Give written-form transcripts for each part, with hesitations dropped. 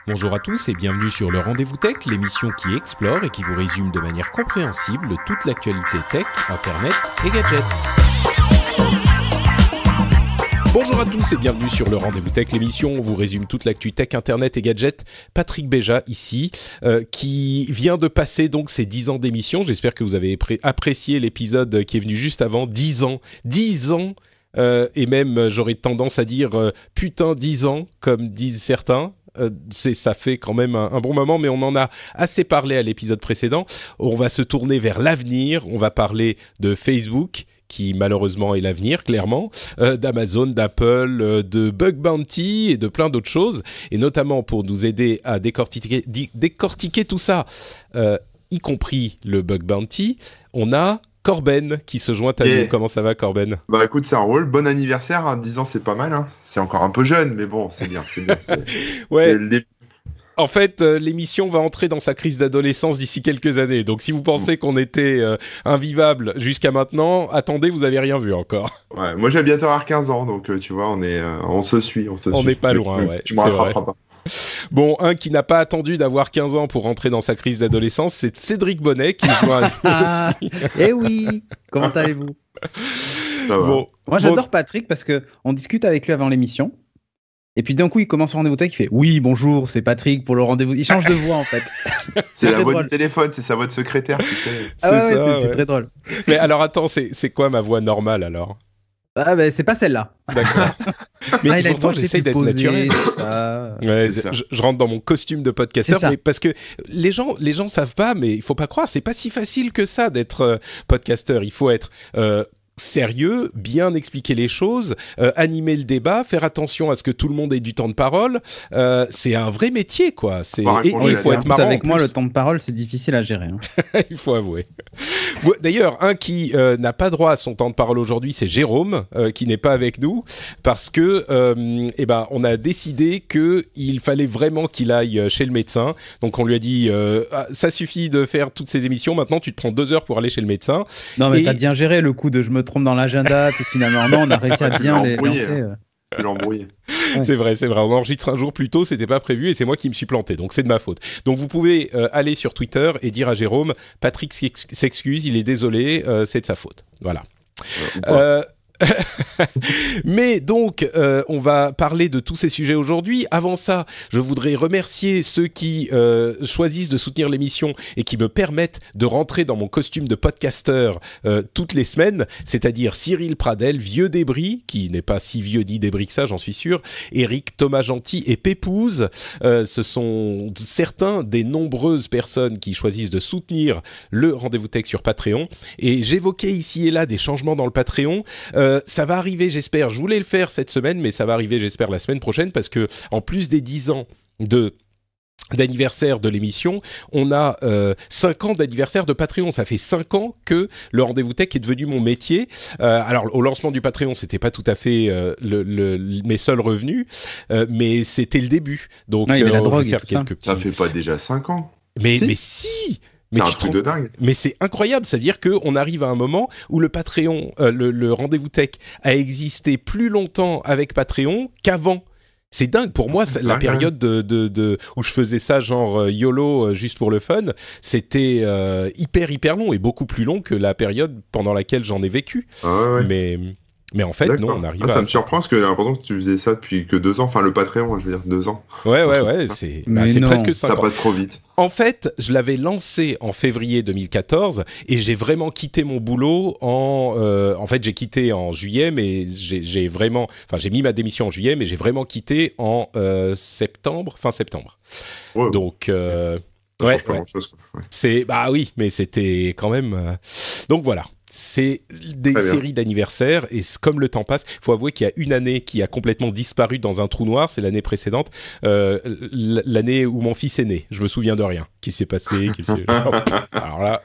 Bonjour à tous et bienvenue sur le Rendez-vous Tech, l'émission qui explore et qui vous résume de manière compréhensible toute l'actualité tech, internet et gadgets. Bonjour à tous et bienvenue sur le Rendez-vous Tech, l'émission où on vous résume toute l'actu tech, internet et gadgets. Patrick Béja ici, qui vient de passer donc ses 10 ans d'émission. J'espère que vous avez apprécié l'épisode qui est venu juste avant. 10 ans, 10 ans et même j'aurais tendance à dire putain 10 ans, comme disent certains. Ça fait quand même un bon moment, mais on en a assez parlé à l'épisode précédent. On va se tourner vers l'avenir, on va parler de Facebook, qui malheureusement est l'avenir, clairement, d'Amazon, d'Apple, de Bug Bounty et de plein d'autres choses, et notamment pour nous aider à décortiquer tout ça, y compris le Bug Bounty, on a Corben qui se joint à nous. Comment ça va, Corben ? Bah écoute, c'est un rôle. Bon anniversaire, hein. 10 ans c'est pas mal, hein. C'est encore un peu jeune, mais bon, c'est bien. Ouais. En fait, l'émission va entrer dans sa crise d'adolescence d'ici quelques années. Donc si vous pensez qu'on était invivable jusqu'à maintenant, attendez, vous avez rien vu encore. Ouais, moi j'ai bientôt avoir 15 ans, donc tu vois, on se suit. On n'est pas loin, ouais. Tu me rattraperas pas. Bon, un qui n'a pas attendu d'avoir 15 ans pour rentrer dans sa crise d'adolescence, c'est Cédric Bonnet qui joue à nous aussi. Eh oui, comment allez-vous ? Bon. Moi j'adore Patrick parce qu'on discute avec lui avant l'émission. Et puis d'un coup, il commence au rendez-vous tech, il fait « Oui, bonjour, c'est Patrick pour le rendez-vous. » Il change de voix, en fait. C'est la voix du téléphone, c'est sa voix de secrétaire, tu sais. C'est très drôle. Mais alors, attends, c'est quoi ma voix normale, alors ? Ah, ben, c'est pas celle-là. D'accord. Mais pourtant, j'essaye d'être naturel. Ouais, je rentre dans mon costume de podcasteur, mais parce que les gens savent pas, mais il faut pas croire, c'est pas si facile que ça d'être podcasteur. Il faut être... sérieux, bien expliquer les choses, animer le débat, faire attention à ce que tout le monde ait du temps de parole. C'est un vrai métier, quoi. Et il faut être marrant. Avec moi, le temps de parole, c'est difficile à gérer. Hein. Il faut avouer. D'ailleurs, un qui n'a pas droit à son temps de parole aujourd'hui, c'est Jérôme, qui n'est pas avec nous, parce que on a décidé qu'il fallait vraiment qu'il aille chez le médecin. Donc on lui a dit, ça suffit de faire toutes ces émissions, maintenant tu te prends 2 heures pour aller chez le médecin. Non, mais t'as bien géré le coup de je me trompe dans l'agenda, puis finalement, non, on a réussi à bien les lancer. Tu l'as embrouillé. C'est vrai. On enregistre un jour plus tôt, c'était pas prévu et c'est moi qui me suis planté, donc c'est de ma faute. Donc vous pouvez aller sur Twitter et dire à Jérôme, Patrick s'excuse, il est désolé, c'est de sa faute. Voilà. Mais donc, on va parler de tous ces sujets aujourd'hui. Avant ça, je voudrais remercier ceux qui choisissent de soutenir l'émission et qui me permettent de rentrer dans mon costume de podcasteur toutes les semaines, c'est-à-dire Cyril Pradel, Vieux Débris, qui n'est pas si vieux ni débris que ça, j'en suis sûr, Eric, Thomas Gentil et Pépouze. Ce sont certains des nombreuses personnes qui choisissent de soutenir le Rendez-vous Tech sur Patreon. Et j'évoquais ici et là des changements dans le Patreon. Ça va arriver, j'espère. Je voulais le faire cette semaine, mais ça va arriver, j'espère, la semaine prochaine, parce que en plus des 10 ans d'anniversaire de l'émission, on a 5 ans d'anniversaire de Patreon. Ça fait 5 ans que le Rendez-vous Tech est devenu mon métier. Alors, au lancement du Patreon, c'était pas tout à fait mes seuls revenus, mais c'était le début. Donc, il y avait la drogue, faire quelques petits... Ça fait pas déjà 5 ans. Mais si. C'est un truc de dingue. Mais c'est incroyable, ça veut dire qu'on arrive à un moment où le Patreon, le Rendez-vous Tech a existé plus longtemps avec Patreon qu'avant. C'est dingue, pour moi, la période où je faisais ça genre YOLO juste pour le fun, c'était hyper long et beaucoup plus long que la période pendant laquelle j'en ai vécu. Mais en fait, non, on arrive à... Ça me surprend parce que j'ai l'impression que tu faisais ça depuis que 2 ans. Enfin, le Patreon, je veux dire, 2 ans. Ouais, c'est presque 5 ans. Ça passe trop vite. En fait, je l'avais lancé en février 2014 et j'ai vraiment quitté mon boulot en fait, j'ai quitté en juillet, mais j'ai mis ma démission en juillet, mais j'ai vraiment quitté en fin septembre. Ouais. Donc... pas grand-chose, quoi. Oui, mais c'était quand même... Donc voilà. C'est des séries d'anniversaires et comme le temps passe, il faut avouer qu'il y a une année qui a complètement disparu dans un trou noir, c'est l'année précédente, l'année où mon fils est né. Je me souviens de rien. Qui s'est passé Alors là,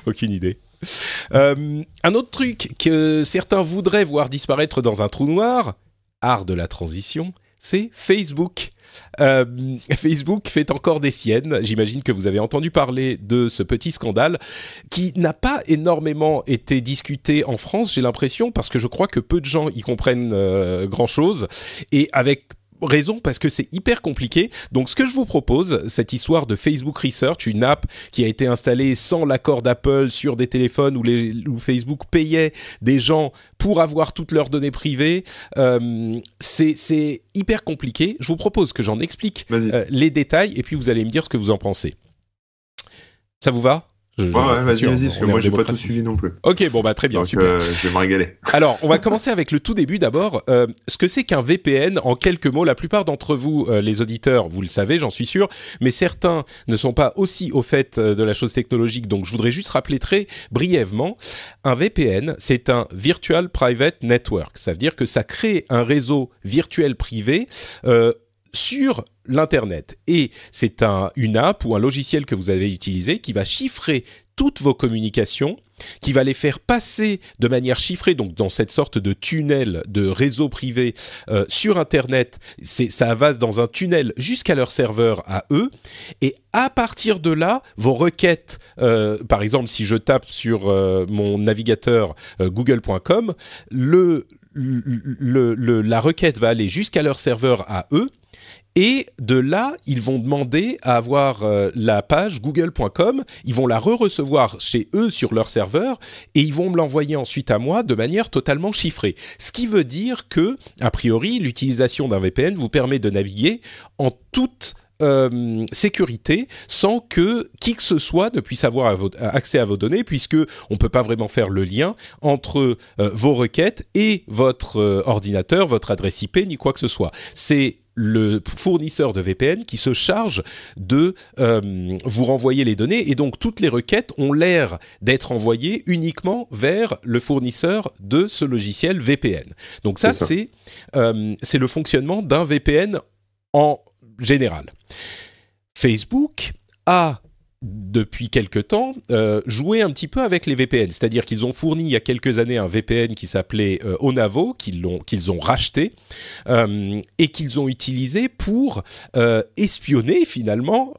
aucune idée. Un autre truc que certains voudraient voir disparaître dans un trou noir, art de la transition, c'est Facebook. Facebook fait encore des siennes. J'imagine que vous avez entendu parler de ce petit scandale qui n'a pas énormément été discuté en France, j'ai l'impression, parce que je crois que peu de gens y comprennent grand-chose. Et avec raison parce que c'est hyper compliqué. Donc ce que je vous propose, cette histoire de Facebook Research, une app qui a été installée sans l'accord d'Apple sur des téléphones où Facebook payait des gens pour avoir toutes leurs données privées, c'est hyper compliqué. Je vous propose que j'en explique les détails et puis vous allez me dire ce que vous en pensez. Ça vous va ? Ouais, vas-y, parce que moi, j'ai pas tout suivi non plus. Ok, bon, bah, très bien, donc, super. Je vais me régaler. Alors, on va commencer avec le tout début d'abord. Ce que c'est qu'un VPN, en quelques mots, la plupart d'entre vous, les auditeurs, vous le savez, j'en suis sûr, mais certains ne sont pas aussi au fait de la chose technologique, donc je voudrais juste rappeler très brièvement. Un VPN, c'est un Virtual Private Network. Ça veut dire que ça crée un réseau virtuel privé sur l'Internet. Et c'est une app ou un logiciel que vous avez utilisé qui va chiffrer toutes vos communications, qui va les faire passer de manière chiffrée, donc dans cette sorte de tunnel de réseau privé sur Internet. Ça va dans un tunnel jusqu'à leur serveur à eux. Et à partir de là, vos requêtes, par exemple, si je tape sur mon navigateur google.com, la requête va aller jusqu'à leur serveur à eux. Et de là, ils vont demander à avoir la page google.com, ils vont la recevoir chez eux sur leur serveur et ils vont me l'envoyer ensuite à moi de manière totalement chiffrée. Ce qui veut dire que, a priori, l'utilisation d'un VPN vous permet de naviguer en toute sécurité sans que qui que ce soit ne puisse avoir accès à vos données, puisque on peut pas vraiment faire le lien entre vos requêtes et votre ordinateur, votre adresse IP, ni quoi que ce soit. C'est le fournisseur de VPN qui se charge de vous renvoyer les données, et donc toutes les requêtes ont l'air d'être envoyées uniquement vers le fournisseur de ce logiciel VPN. Donc ça. C'est le fonctionnement d'un VPN en général. Facebook a depuis quelque temps, joué un petit peu avec les VPN. C'est-à-dire qu'ils ont fourni il y a quelques années un VPN qui s'appelait Onavo, qu'ils ont racheté et qu'ils ont utilisé pour espionner finalement,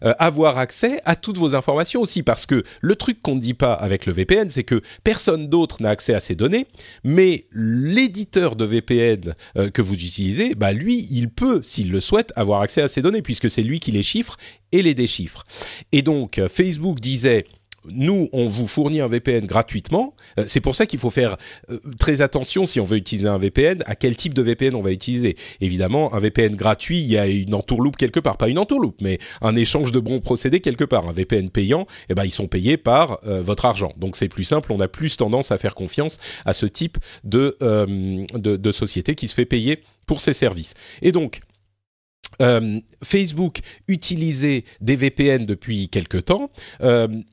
avoir accès à toutes vos informations aussi. Parce que le truc qu'on ne dit pas avec le VPN, c'est que personne d'autre n'a accès à ces données, mais l'éditeur de VPN que vous utilisez, bah lui, il peut, s'il le souhaite, avoir accès à ces données, puisque c'est lui qui les chiffre et les déchiffre. Et donc, Facebook disait, nous, on vous fournit un VPN gratuitement. C'est pour ça qu'il faut faire très attention, si on veut utiliser un VPN, à quel type de VPN on va utiliser. Évidemment, un VPN gratuit, il y a une entourloupe quelque part. Pas une entourloupe, mais un échange de bons procédés quelque part. Un VPN payant, eh ben, ils sont payés par votre argent. Donc, c'est plus simple. On a plus tendance à faire confiance à ce type de société qui se fait payer pour ses services. Et donc, Facebook utilisait des VPN depuis quelque temps.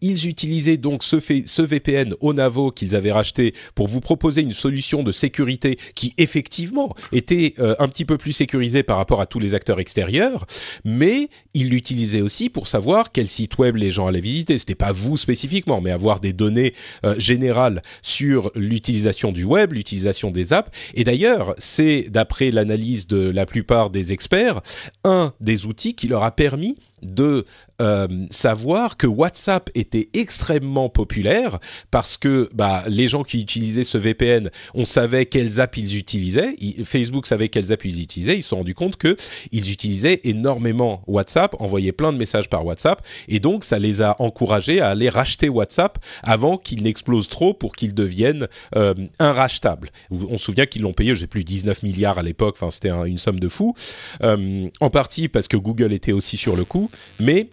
Ils utilisaient donc ce VPN Onavo qu'ils avaient racheté pour vous proposer une solution de sécurité qui effectivement était un petit peu plus sécurisée par rapport à tous les acteurs extérieurs, mais ils l'utilisaient aussi pour savoir quel site web les gens allaient visiter. C'était pas vous spécifiquement, mais avoir des données générales sur l'utilisation du web, l'utilisation des apps. Et d'ailleurs, c'est d'après l'analyse de la plupart des experts, un des outils qui leur a permis de savoir que WhatsApp était extrêmement populaire parce que les gens qui utilisaient ce VPN, on savait quelles apps ils utilisaient, Facebook savait quelles apps ils utilisaient, ils se sont rendus compte qu'ils utilisaient énormément WhatsApp, envoyaient plein de messages par WhatsApp, et donc ça les a encouragés à aller racheter WhatsApp avant qu'il n'explose trop pour qu'il devienne inrachetable. On se souvient qu'ils l'ont payé, je ne sais plus, 19 milliards à l'époque, enfin c'était une somme de fou, en partie parce que Google était aussi sur le coup, mais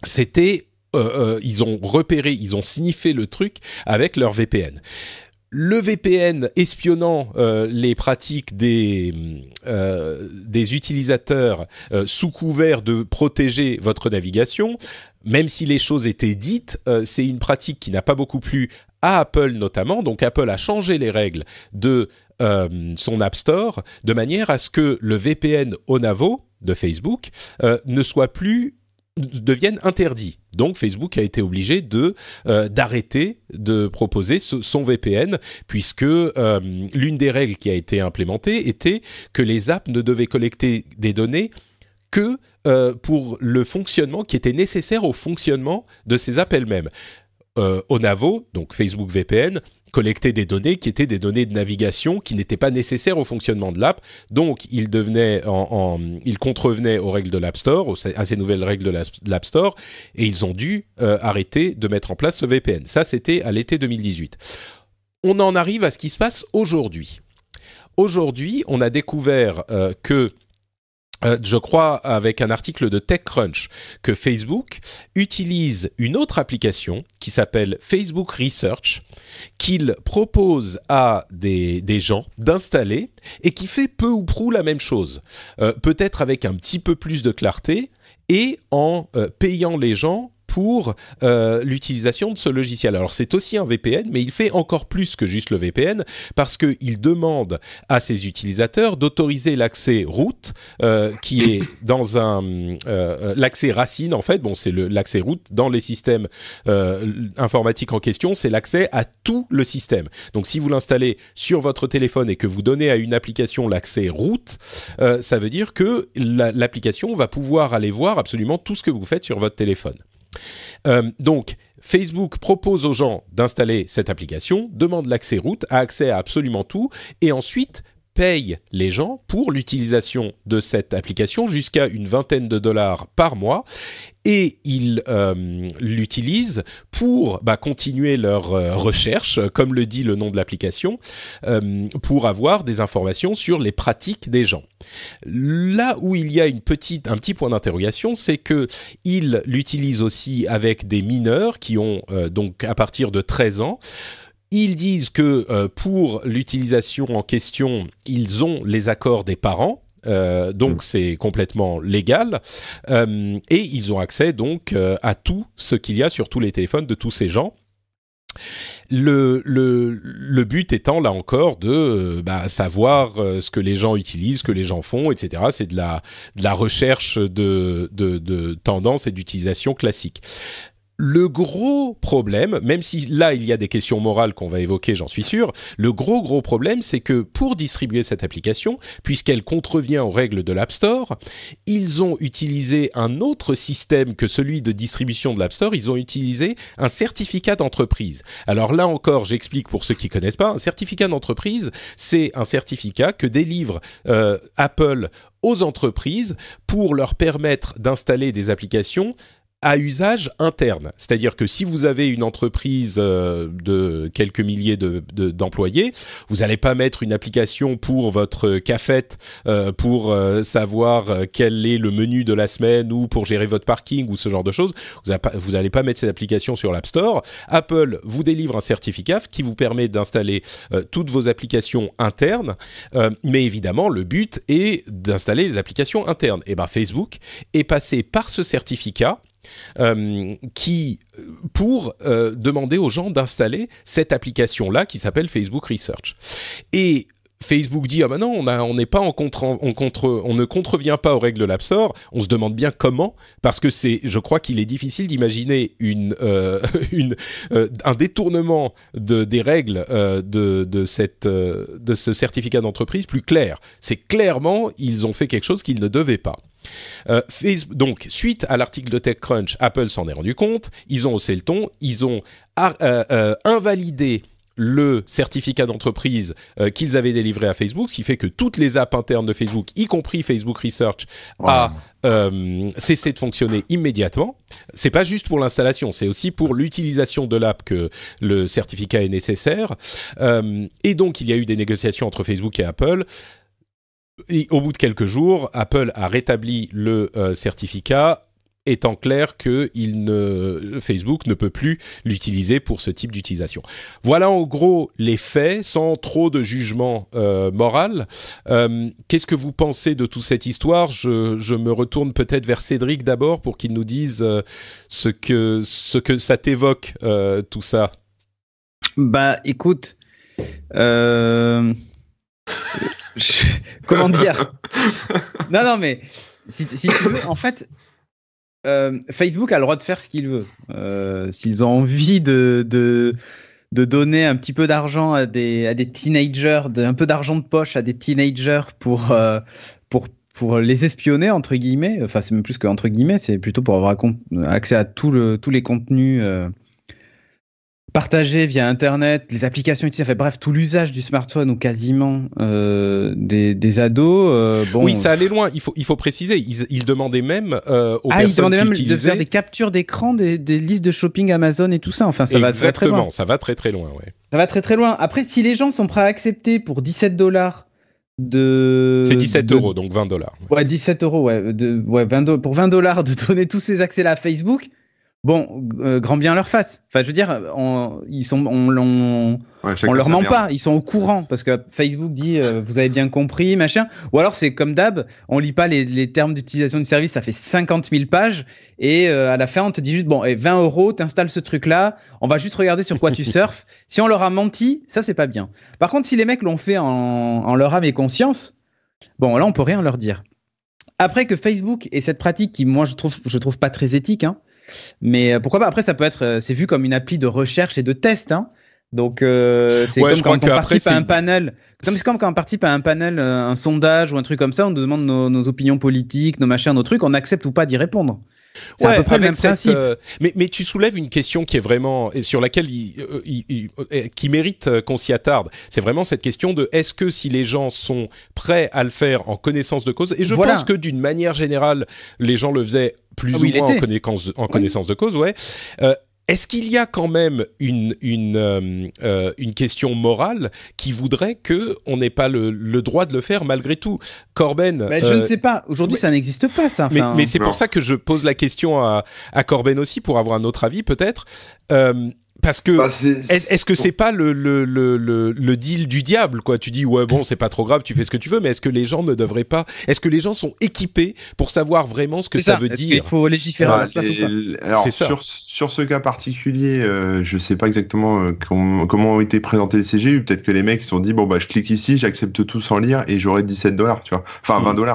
c'était, ils ont repéré, ils ont sniffé le truc avec leur VPN. Le VPN espionnant les pratiques des utilisateurs sous couvert de protéger votre navigation, même si les choses étaient dites, c'est une pratique qui n'a pas beaucoup plu à Apple notamment. Donc Apple a changé les règles de son App Store de manière à ce que le VPN Onavo de Facebook devienne interdit. Donc Facebook a été obligé d'arrêter de proposer son VPN, puisque l'une des règles qui a été implémentée était que les apps ne devaient collecter des données que pour le fonctionnement qui était nécessaire au fonctionnement de ces apps elles-mêmes. Onavo, donc Facebook VPN, collectait des données qui étaient des données de navigation qui n'étaient pas nécessaires au fonctionnement de l'app. Donc, il contrevenait aux règles de l'App Store, à ces nouvelles règles de l'App Store, et ils ont dû arrêter de mettre en place ce VPN. Ça, c'était à l'été 2018. On en arrive à ce qui se passe aujourd'hui. Aujourd'hui, on a découvert que je crois, avec un article de TechCrunch, que Facebook utilise une autre application qui s'appelle Facebook Research, qu'il propose à des gens d'installer et qui fait peu ou prou la même chose. Peut-être avec un petit peu plus de clarté et en payant les gens pour l'utilisation de ce logiciel. Alors c'est aussi un VPN, mais il fait encore plus que juste le VPN parce qu'il demande à ses utilisateurs d'autoriser l'accès root, qui est dans l'accès racine en fait. Bon, c'est l'accès root dans les systèmes informatiques en question, c'est l'accès à tout le système. Donc si vous l'installez sur votre téléphone et que vous donnez à une application l'accès root, ça veut dire que l'application va pouvoir aller voir absolument tout ce que vous faites sur votre téléphone. Donc, Facebook propose aux gens d'installer cette application, demande l'accès root, a accès à absolument tout, et ensuite paye les gens pour l'utilisation de cette application jusqu'à une vingtaine de dollars par mois. Et ils l'utilisent pour continuer leur recherche, comme le dit le nom de l'application, pour avoir des informations sur les pratiques des gens. Là où il y a un petit point d'interrogation, c'est qu'ils l'utilisent aussi avec des mineurs qui ont donc à partir de 13 ans. Ils disent que pour l'utilisation en question, ils ont les accords des parents. Donc c'est complètement légal et ils ont accès donc à tout ce qu'il y a sur tous les téléphones de tous ces gens. Le but étant là encore de savoir ce que les gens utilisent, ce que les gens font, etc. C'est de la recherche de tendances et d'utilisation classique. Le gros problème, même si là il y a des questions morales qu'on va évoquer, j'en suis sûr, le gros problème, c'est que pour distribuer cette application, puisqu'elle contrevient aux règles de l'App Store, ils ont utilisé un autre système que celui de distribution de l'App Store. Ils ont utilisé un certificat d'entreprise. Alors là encore, j'explique pour ceux qui connaissent pas, un certificat d'entreprise, c'est un certificat que délivre Apple aux entreprises pour leur permettre d'installer des applications à usage interne. C'est-à-dire que si vous avez une entreprise de quelques milliers d'employés, vous n'allez pas mettre une application pour votre cafette pour savoir quel est le menu de la semaine ou pour gérer votre parking ou ce genre de choses. Vous n'allez pas mettre cette application sur l'App Store. Apple vous délivre un certificat qui vous permet d'installer toutes vos applications internes, mais évidemment, le but est d'installer les applications internes. Et Facebook est passé par ce certificat pour demander aux gens d'installer cette application-là qui s'appelle Facebook Research. Et Facebook dit non, on n'est pas on ne contrevient pas aux règles de l'App Store. On se demande bien comment, parce que je crois qu'il est difficile d'imaginer un détournement des règles de ce certificat d'entreprise plus clair. C'est clairement ils ont fait quelque chose qu'ils ne devaient pas. Donc, suite à l'article de TechCrunch, Apple s'en est rendu compte, ils ont haussé le ton, ils ont invalidé le certificat d'entreprise qu'ils avaient délivré à Facebook, ce qui fait que toutes les apps internes de Facebook, y compris Facebook Research, a cessé de fonctionner immédiatement. C'est pas juste pour l'installation, c'est aussi pour l'utilisation de l'app que le certificat est nécessaire. Et donc, il y a eu des négociations entre Facebook et Apple. Et au bout de quelques jours, Apple a rétabli le certificat, étant clair que Facebook ne peut plus l'utiliser pour ce type d'utilisation. Voilà en gros les faits, sans trop de jugement moral. Qu'est-ce que vous pensez de toute cette histoire ? Je me retourne peut-être vers Cédric d'abord pour qu'il nous dise ce que ça t'évoque, tout ça. Écoute... Comment dire ? Non, mais si tu veux, en fait, Facebook a le droit de faire ce qu'il veut. S'ils ont envie de donner un petit peu d'argent à des teenagers, un peu d'argent de poche à des teenagers pour les espionner, entre guillemets, enfin c'est même plus que entre guillemets, c'est plutôt pour avoir accès à tous les contenus partagé via Internet, les applications utilisées, enfin, bref, tout l'usage du smartphone ou quasiment des ados. Oui, ça allait loin. Il faut préciser. Ils demandaient même aux personnes ils demandaient qui même utilisaient... de faire des captures d'écran des listes de shopping Amazon et tout ça. Enfin, ça va très très loin. Exactement, ça va très très loin, ouais. Ça va très très loin. Après, si les gens sont prêts à accepter pour $17 C'est 17 €, donc $20. Ouais, 17 €, ouais. Pour $20 de donner tous ces accès-là à Facebook, bon, grand bien leur face. Enfin, je veux dire, on leur ment pas, ils sont au courant parce que Facebook dit vous avez bien compris, machin. Ou alors c'est comme d'hab, on lit pas les termes d'utilisation du service, ça fait 50 000 pages et à la fin on te dit juste bon, 20 €, t'installes ce truc-là, on va juste regarder sur quoi tu surfes. Si on leur a menti, ça c'est pas bien. Par contre, si les mecs l'ont fait en leur âme et conscience, bon là on peut rien leur dire. Après que Facebook ait cette pratique qui moi je trouve pas très éthique, hein. Mais pourquoi pas? Après, ça peut être, c'est vu comme une appli de recherche et de test, hein. Donc, c'est comme quand on participe à un panel. C'est comme quand on participe à un panel, un sondage ou un truc comme ça, on nous demande nos opinions politiques, nos machins, nos trucs, on accepte ou pas d'y répondre. C'est à peu près le même principe. Mais tu soulèves une question qui est vraiment, et sur laquelle qui mérite qu'on s'y attarde. C'est vraiment cette question de est-ce que si les gens sont prêts à le faire en connaissance de cause, et je pense que d'une manière générale, les gens le faisaient plus ou moins en connaissance de cause, ouais. Est-ce qu'il y a quand même une question morale qui voudrait qu'on n'ait pas le droit de le faire malgré tout? Corben... je ne sais pas. Aujourd'hui, ça n'existe pas, ça. Enfin... Mais c'est pour ça que je pose la question à Corben aussi, pour avoir un autre avis peut-être. Parce que est-ce que c'est pas le deal du diable, quoi? Tu dis ouais bon, c'est pas trop grave, tu fais ce que tu veux, mais est-ce que les gens ne devraient pas? Est-ce que les gens sont équipés pour savoir vraiment ce que ça veut dire? Il faut légiférer. Alors sur ce cas particulier, je sais pas exactement comment ont été présentés les CGU. Peut-être que les mecs se sont dit bon bah je clique ici, j'accepte tout sans lire et j'aurai $17, tu vois. Enfin $20.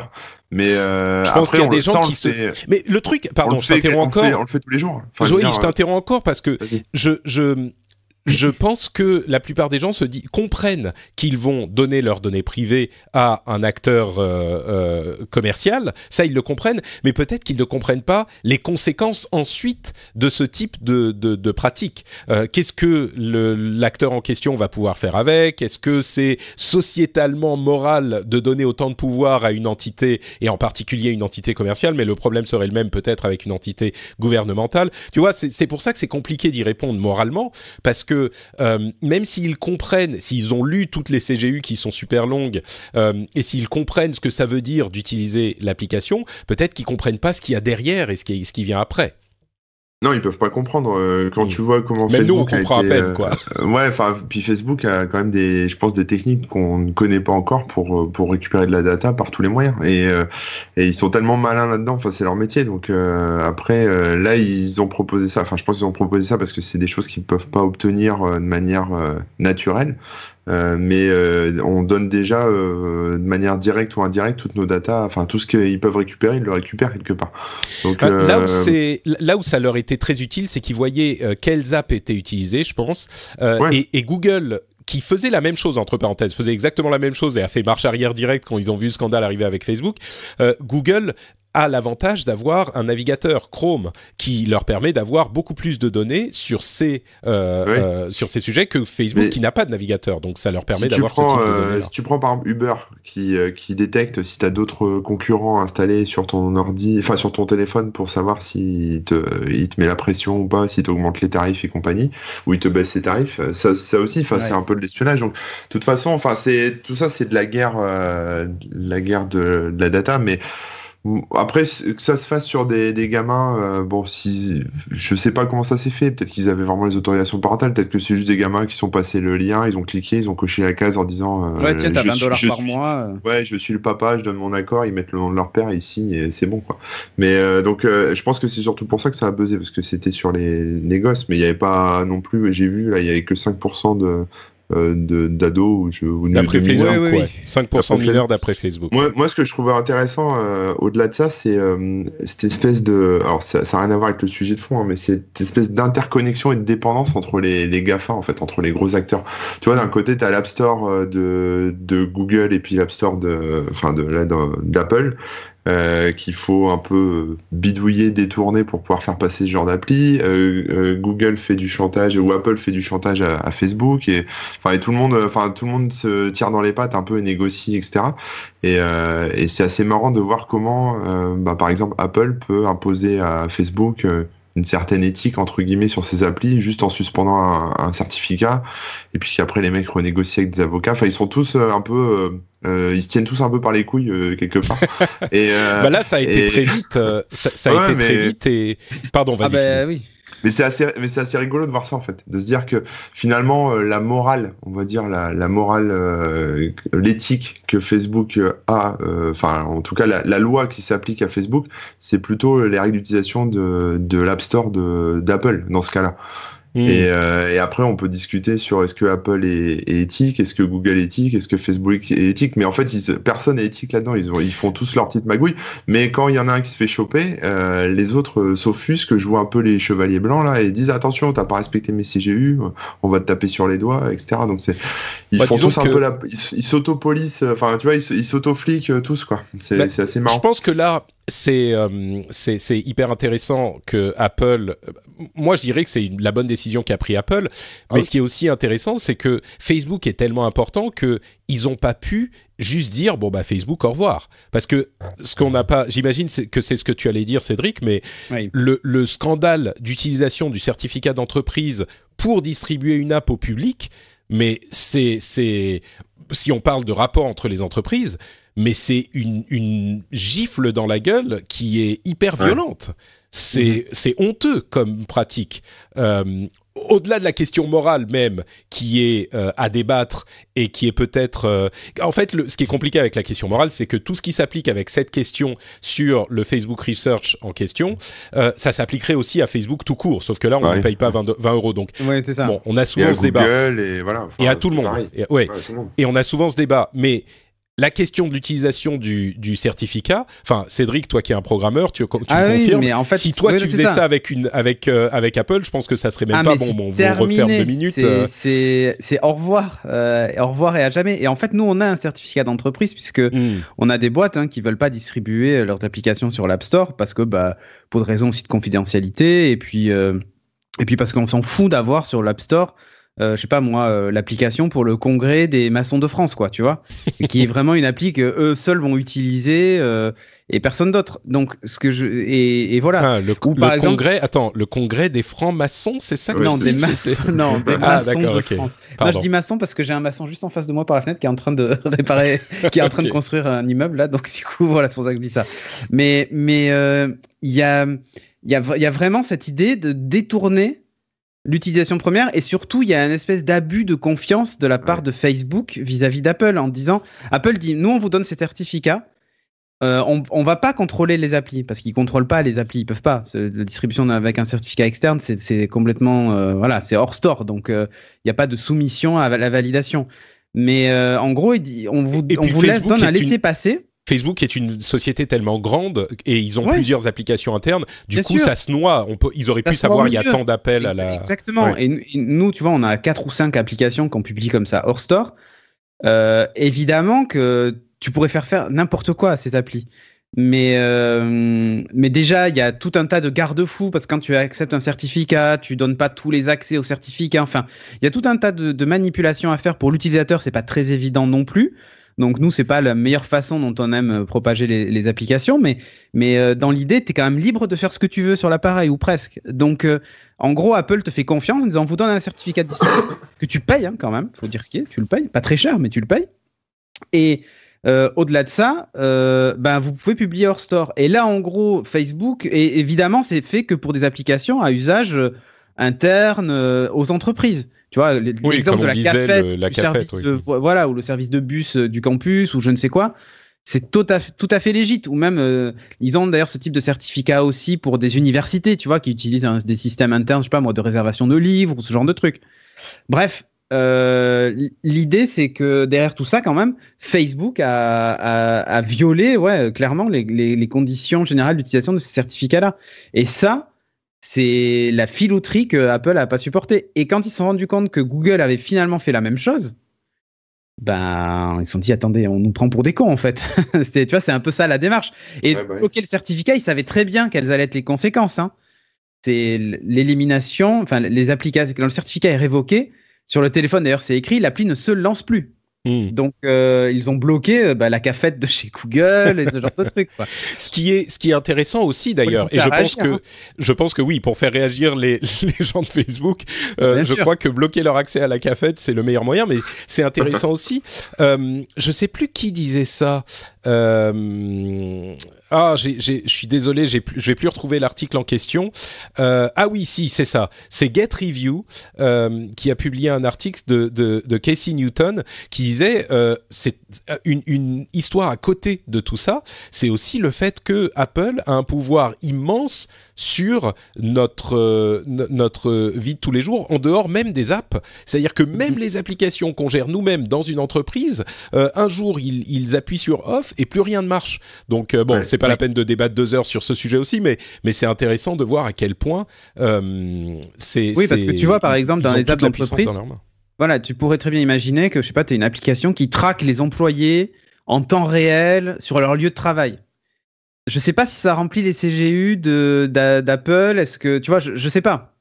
Mais je pense qu'il y a des gens qui Mais le truc, pardon, je t'interromps encore. On le fait tous les jours. Enfin, oui, je t'interromps encore parce que je pense que la plupart des gens comprennent qu'ils vont donner leurs données privées à un acteur commercial. Ça, ils le comprennent, mais peut-être qu'ils ne comprennent pas les conséquences ensuite de ce type de pratique. Qu'est-ce que l'acteur en question va pouvoir faire avec? Est-ce que c'est sociétalement moral de donner autant de pouvoir à une entité, et en particulier une entité commerciale, mais le problème serait le même peut-être avec une entité gouvernementale. Tu vois, c'est pour ça que c'est compliqué d'y répondre moralement, parce que même s'ils comprennent, s'ils ont lu toutes les CGU qui sont super longues, et s'ils comprennent ce que ça veut dire d'utiliser l'application, peut-être qu'ils comprennent pas ce qu'il y a derrière et ce qui vient après. Non, ils peuvent pas comprendre quand tu vois comment même Facebook nous, on comprend à peine, quoi. Ouais, enfin, puis Facebook a quand même je pense des techniques qu'on ne connaît pas encore pour récupérer de la data par tous les moyens. Et ils sont tellement malins là-dedans. Enfin, c'est leur métier. Donc après, là, ils ont proposé ça. Enfin, je pense qu'ils ont proposé ça parce que c'est des choses qu'ils peuvent pas obtenir de manière naturelle. Mais on donne déjà de manière directe ou indirecte toutes nos datas, enfin tout ce qu'ils peuvent récupérer, ils le récupèrent quelque part. Donc, là où ça leur était très utile, c'est qu'ils voyaient quelles apps étaient utilisées, je pense, et Google, qui faisait la même chose, entre parenthèses, faisait exactement la même chose et a fait marche arrière directe quand ils ont vu le scandale arriver avec Facebook. Google a l'avantage d'avoir un navigateur Chrome qui leur permet d'avoir beaucoup plus de données sur ces sujets que Facebook, qui n'a pas de navigateur. Donc ça leur permet d'avoir ce type de données. Si tu prends par exemple Uber qui détecte si tu as d'autres concurrents installés sur ton ordi, enfin sur ton téléphone pour savoir s'il te met la pression ou pas, s'il t'augmente les tarifs et compagnie, ou il te baisse les tarifs, ça aussi, c'est un peu de l'espionnage. Donc de toute façon, tout ça c'est de la guerre de la data, mais après, que ça se fasse sur des gamins, je sais pas comment ça s'est fait. Peut-être qu'ils avaient vraiment les autorisations parentales. Peut-être que c'est juste des gamins qui sont passés le lien, ils ont cliqué, ils ont coché la case en disant tiens, t'as $20 par mois. Ouais, je suis le papa, je donne mon accord, ils mettent le nom de leur père, ils signent et c'est bon, quoi. Mais donc, je pense que c'est surtout pour ça que ça a buzzé, parce que c'était sur les gosses, mais il n'y avait pas non plus, j'ai vu, là, il n'y avait que 5% d'ados d'après Facebook, oui. 5% de mineurs d'après Facebook. Moi, ce que je trouvais intéressant au-delà de ça, c'est cette espèce de... Alors, ça n'a rien à voir avec le sujet de fond, hein, mais cette espèce d'interconnexion et de dépendance entre les GAFA, en fait, entre les gros acteurs. Tu vois, d'un côté, tu as l'App Store de Google et puis l'App Store d'Apple. qu'il faut un peu bidouiller, détourner pour pouvoir faire passer ce genre d'appli. Google fait du chantage ou Apple fait du chantage à Facebook et tout le monde se tire dans les pattes un peu et négocie, etc. Et c'est assez marrant de voir comment, par exemple, Apple peut imposer à Facebook une certaine éthique entre guillemets sur ses applis juste en suspendant un certificat et puis qu'après les mecs renégocient avec des avocats. Ils sont tous un peu ils se tiennent tous un peu par les couilles quelque part. Et là ça a été très vite très vite et pardon, vas-y. Oui. Mais c'est assez rigolo de voir ça en fait, de se dire que finalement la morale, on va dire la morale, l'éthique que Facebook a, en tout cas la loi qui s'applique à Facebook, c'est plutôt les règles d'utilisation de l'App Store d'Apple dans ce cas-là. Et après, on peut discuter sur est-ce que Apple est éthique, est-ce que Google est éthique, est-ce que Facebook est éthique, mais en fait, personne n'est éthique là-dedans. Ils font tous leur petite magouille. Mais quand il y en a un qui se fait choper, les autres s'offusquent, jouent un peu les chevaliers blancs là et disent attention, t'as pas respecté mes CGU, on va te taper sur les doigts, etc. Donc ils font tous un peu ils s'auto-policent, ils s'auto-fliquent tous quoi. C'est assez marrant. Je pense que là. C'est hyper intéressant que Apple. Moi, je dirais que c'est la bonne décision qu'a pris Apple. Mais ce qui est aussi intéressant, c'est que Facebook est tellement important que ils ont pas pu juste dire Facebook au revoir. Parce que ce qu'on n'a pas, j'imagine que c'est ce que tu allais dire, Cédric, mais le scandale d'utilisation du certificat d'entreprise pour distribuer une app au public, mais c'est si on parle de rapport entre les entreprises. Mais c'est une gifle dans la gueule qui est hyper violente. C'est honteux comme pratique. Au-delà de la question morale même, qui est à débattre et qui est peut-être... En fait, ce qui est compliqué avec la question morale, c'est que tout ce qui s'applique avec cette question sur le Facebook Research en question, ça s'appliquerait aussi à Facebook tout court. Sauf que là, on ne paye pas 20 €. Donc, c'est ça. Bon, on a souvent ce débat. Et à tout le monde. Et on a souvent ce débat. Mais... La question de l'utilisation du certificat, Cédric, toi qui es un programmeur, tu confirmes. Mais en fait, si toi tu faisais ça avec Apple, je pense que ça serait même pas bon. On va refaire 2 minutes. C'est au revoir, au revoir et à jamais. Et en fait, nous, on a un certificat d'entreprise puisque on a des boîtes qui veulent pas distribuer leurs applications sur l'App Store parce que pour des raisons aussi de confidentialité et puis parce qu'on s'en fout d'avoir sur l'App Store. Je sais pas moi, l'application pour le congrès des maçons de France, quoi, tu vois, et qui est vraiment une appli que eux seuls vont utiliser et personne d'autre. Donc et voilà. Le congrès des francs-maçons, c'est ça que non, des maçons de okay. France. Là, je dis maçon parce que j'ai un maçon juste en face de moi par la fenêtre qui est en train de réparer, qui est en train de construire un immeuble là. Donc du coup, voilà, c'est pour ça que je dis ça. Mais il y a vraiment cette idée de détourner l'utilisation première et surtout il y a une espèce d'abus de confiance de la part de Facebook vis-à-vis d'Apple en disant Apple dit nous on vous donne ces certificats on va pas contrôler les applis parce qu'ils contrôlent pas les applis, ils peuvent pas, la distribution avec un certificat externe c'est complètement c'est hors store donc il n'y a pas de soumission à la validation mais en gros on vous donne un laissez-passer. Facebook est une société tellement grande et ils ont plusieurs applications internes. Du coup, ça se noie. Ils auraient pu savoir il y a tant d'appels à la... Exactement. Ouais. Et nous, tu vois, on a 4 ou 5 applications qu'on publie comme ça hors store. Évidemment que tu pourrais faire n'importe quoi à ces applis. Mais déjà, il y a tout un tas de garde-fous parce que quand tu acceptes un certificat, tu donnes pas tous les accès au certificat. Enfin, il y a tout un tas de manipulations à faire pour l'utilisateur. C'est pas très évident non plus. Donc nous, c'est pas la meilleure façon dont on aime propager les applications, mais dans l'idée, tu es quand même libre de faire ce que tu veux sur l'appareil, ou presque. Donc, en gros, Apple te fait confiance en disant, on vous donne un certificat de distribution que tu payes quand même, faut dire ce qui est, tu le payes, pas très cher, mais tu le payes. Et au-delà de ça, vous pouvez publier hors store. Et là, en gros, Facebook, et évidemment, c'est fait que pour des applications à usage interne aux entreprises. Tu vois, l'exemple de la cafette, ou le service de bus du campus, ou je ne sais quoi, c'est tout à fait légit. Ou même, ils ont d'ailleurs ce type de certificat aussi pour des universités, tu vois, qui utilisent des systèmes internes, je sais pas moi, de réservation de livres, ou ce genre de trucs. Bref, l'idée, c'est que derrière tout ça, quand même, Facebook a violé, clairement, les conditions générales d'utilisation de ces certificats-là. Et ça, c'est la filouterie que Apple n'a pas supportée. Et quand ils se sont rendus compte que Google avait finalement fait la même chose, ben, ils se sont dit, attendez, on nous prend pour des cons, en fait. Tu vois, c'est un peu ça la démarche. Et bloquer le certificat, ils savaient très bien quelles allaient être les conséquences. Hein. C'est l'élimination, enfin, les applications, quand le certificat est révoqué, sur le téléphone, d'ailleurs, c'est écrit, l'appli ne se lance plus. Donc, ils ont bloqué la cafette de chez Google et ce genre de trucs. Quoi. Ce qui est intéressant aussi, d'ailleurs, et je pense que oui, pour faire réagir les gens de Facebook, je crois que bloquer leur accès à la cafette, c'est le meilleur moyen, mais c'est intéressant aussi. Je sais plus qui disait ça. Je suis désolé, je vais plus retrouver l'article en question. Ah oui, si, c'est ça. C'est Get Review qui a publié un article de Casey Newton qui disait c'est une histoire à côté de tout ça. C'est aussi le fait que Apple a un pouvoir immense sur notre vie de tous les jours, en dehors même des apps. C'est-à-dire que même les applications qu'on gère nous-mêmes dans une entreprise, un jour ils appuient sur off et plus rien ne marche. Donc c'est pas la peine de débattre 2 heures sur ce sujet aussi, mais c'est intéressant de voir à quel point c'est... Oui, parce que tu vois, par exemple, dans les apps d'entreprise, voilà, tu pourrais très bien imaginer que, je sais pas, tu as une application qui traque les employés en temps réel sur leur lieu de travail. Je sais pas si ça remplit les CGU d'Apple, est-ce que, tu vois, je sais pas.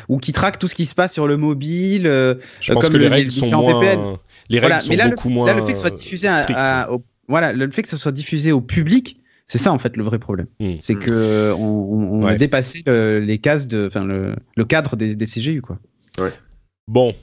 Ou qui traque tout ce qui se passe sur le mobile. Je pense que les règles sont moins... Les règles sont beaucoup moins... Là, le fait que ce soit diffusé le fait que ce soit diffusé au public, c'est ça en fait le vrai problème. C'est que on a dépassé les cases le cadre des CGU, quoi. Ouais. Bon.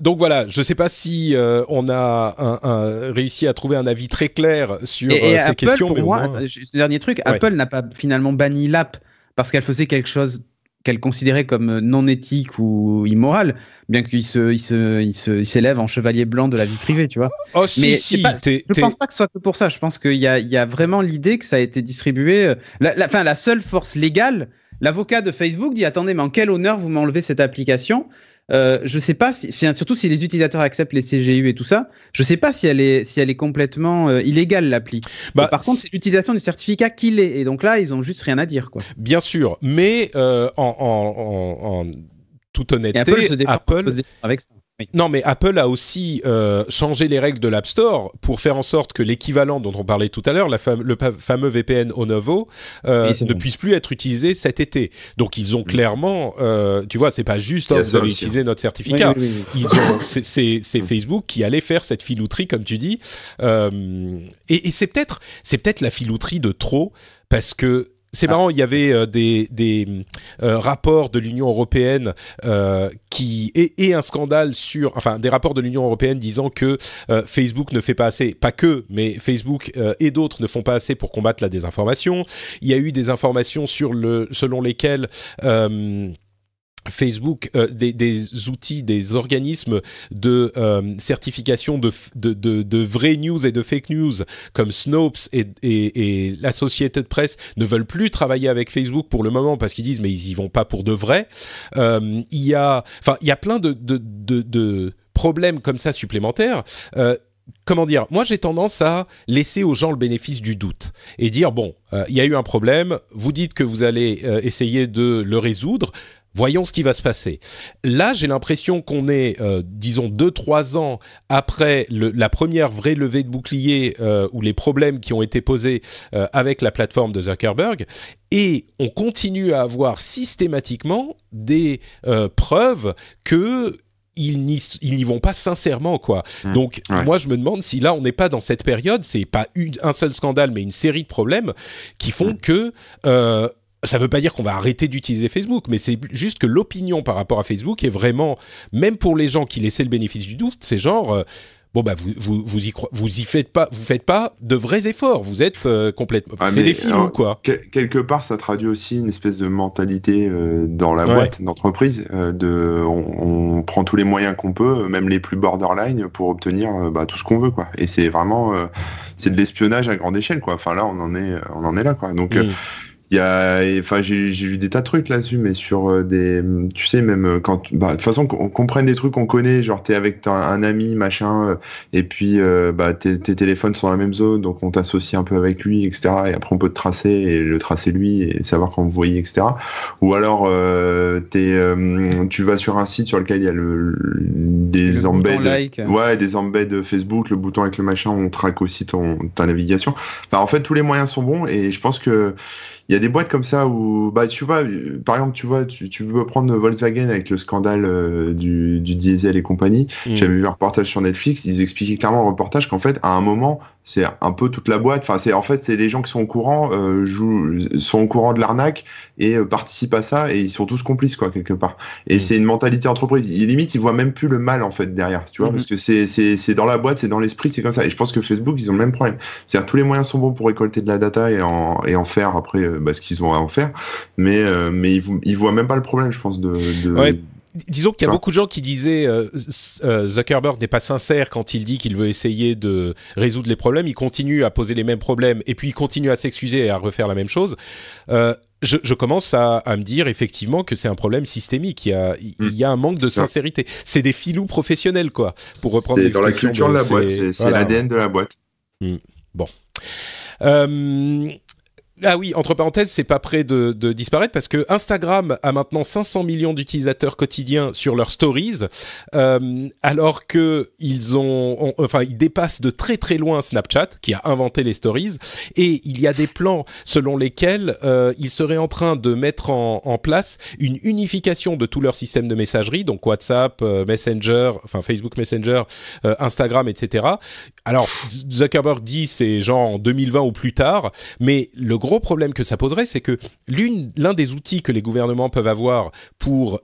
Donc voilà, je ne sais pas si on a réussi à trouver un avis très clair sur ces Apple, questions. Mais moi, dernier truc, Apple n'a pas finalement banni l'app parce qu'elle faisait quelque chose qu'elle considérait comme non éthique ou immoral, bien qu'il s'élève en chevalier blanc de la vie privée, tu vois. Oh, si, je pense pas que ce soit que pour ça. Je pense qu'il y a vraiment l'idée que ça a été distribué. La seule force légale, l'avocat de Facebook dit, attendez, mais en quel honneur vous m'enlevez cette application ? Je sais pas surtout si les utilisateurs acceptent les CGU et tout ça, je sais pas si elle est complètement illégale, l'appli. Par contre, c'est l'utilisation du certificat qui l'est, et donc là, ils ont juste rien à dire, quoi. Bien sûr, mais en toute honnêteté, Apple avec ça. Oui. Non, mais Apple a aussi changé les règles de l'App Store pour faire en sorte que l'équivalent dont on parlait tout à l'heure, le fameux VPN Onovo, ne puisse plus être utilisé cet été. Donc ils ont clairement, tu vois, c'est pas juste vous avez utilisé notre certificat. Oui. C'est Facebook qui allait faire cette filouterie, comme tu dis, et c'est peut-être la filouterie de trop, parce que c'est marrant, il y avait des rapports de l'Union européenne et un scandale des rapports de l'Union européenne disant que Facebook ne fait pas assez, pas que, mais Facebook et d'autres ne font pas assez pour combattre la désinformation. Il y a eu des informations selon lesquelles Facebook, des outils, des organismes de certification de vraies news et de fake news comme Snopes et l'Associated Press ne veulent plus travailler avec Facebook pour le moment parce qu'ils disent mais ils y vont pas pour de vrai. Il y a plein de problèmes comme ça supplémentaires. Comment dire ? Moi, j'ai tendance à laisser aux gens le bénéfice du doute et dire bon, il y a eu un problème. Vous dites que vous allez essayer de le résoudre. Voyons ce qui va se passer. Là, j'ai l'impression qu'on est, disons, 2-3 ans après la première vraie levée de bouclier ou les problèmes qui ont été posés avec la plateforme de Zuckerberg, et on continue à avoir systématiquement des preuves que ils n'y vont pas sincèrement, quoi. Donc, moi, je me demande si là, on n'est pas dans cette période, c'est pas un seul scandale, mais une série de problèmes qui font que... ça ne veut pas dire qu'on va arrêter d'utiliser Facebook, mais c'est juste que l'opinion par rapport à Facebook est vraiment, même pour les gens qui laissaient le bénéfice du doute, c'est genre, vous faites pas de vrais efforts, vous êtes complètement, c'est des filous, quoi. Quelque part, ça traduit aussi une espèce de mentalité dans la boîte d'entreprise, on prend tous les moyens qu'on peut, même les plus borderline, pour obtenir tout ce qu'on veut, quoi. Et c'est vraiment, c'est de l'espionnage à grande échelle, quoi. Enfin là, on en est là, quoi. Donc Enfin, j'ai lu des tas de trucs là-dessus, mais sur tu sais, même quand, de toute façon, qu'on prenne des trucs qu'on connaît, genre t'es avec un ami, machin, et puis tes téléphones sont dans la même zone, donc on t'associe un peu avec lui, etc. Et après on peut te tracer et le tracer lui et savoir quand vous voyez, etc. Ou alors tu vas sur un site sur lequel il y a des embeds, like. des embeds Facebook, le bouton avec le machin, on traque aussi ta navigation. Enfin, en fait, tous les moyens sont bons et je pense que il y a des boîtes comme ça où, tu vois, par exemple, tu veux prendre Volkswagen avec le scandale du diesel et compagnie. J'avais vu un reportage sur Netflix, ils expliquaient clairement au reportage qu'en fait, à un moment, c'est un peu toute la boîte. Enfin, c'est les gens qui sont au courant, sont au courant de l'arnaque et participent à ça et ils sont tous complices, quoi, quelque part. Et c'est une mentalité entreprise. Limite, ils voient même plus le mal, en fait, derrière, tu vois, parce que c'est dans la boîte, c'est dans l'esprit, c'est comme ça. Et je pense que Facebook, ils ont le même problème. C'est-à-dire, tous les moyens sont bons pour récolter de la data et en faire après ce qu'ils ont à en faire, mais ils voient même pas le problème, je pense, Ouais. Disons qu'il y a beaucoup de gens qui disaient Zuckerberg n'est pas sincère quand il dit qu'il veut essayer de résoudre les problèmes. Il continue à poser les mêmes problèmes et puis il continue à s'excuser et à refaire la même chose. Je commence à me dire effectivement que c'est un problème systémique. Il y a un manque de sincérité. C'est des filous professionnels, quoi, pour reprendre l'expression. C'est dans la culture de la boîte. C'est l'ADN de la boîte. Bon. Ah oui, entre parenthèses, c'est pas près de disparaître parce que Instagram a maintenant 500 millions d'utilisateurs quotidiens sur leurs stories, alors que ils dépassent de très très loin Snapchat, qui a inventé les stories, et il y a des plans selon lesquels ils seraient en train de mettre en place une unification de tout leur système de messagerie, donc WhatsApp, Messenger, enfin Facebook Messenger, Instagram, etc. Alors, Zuckerberg dit c'est genre en 2020 ou plus tard, mais le gros problème que ça poserait, c'est que l'un des outils que les gouvernements peuvent avoir pour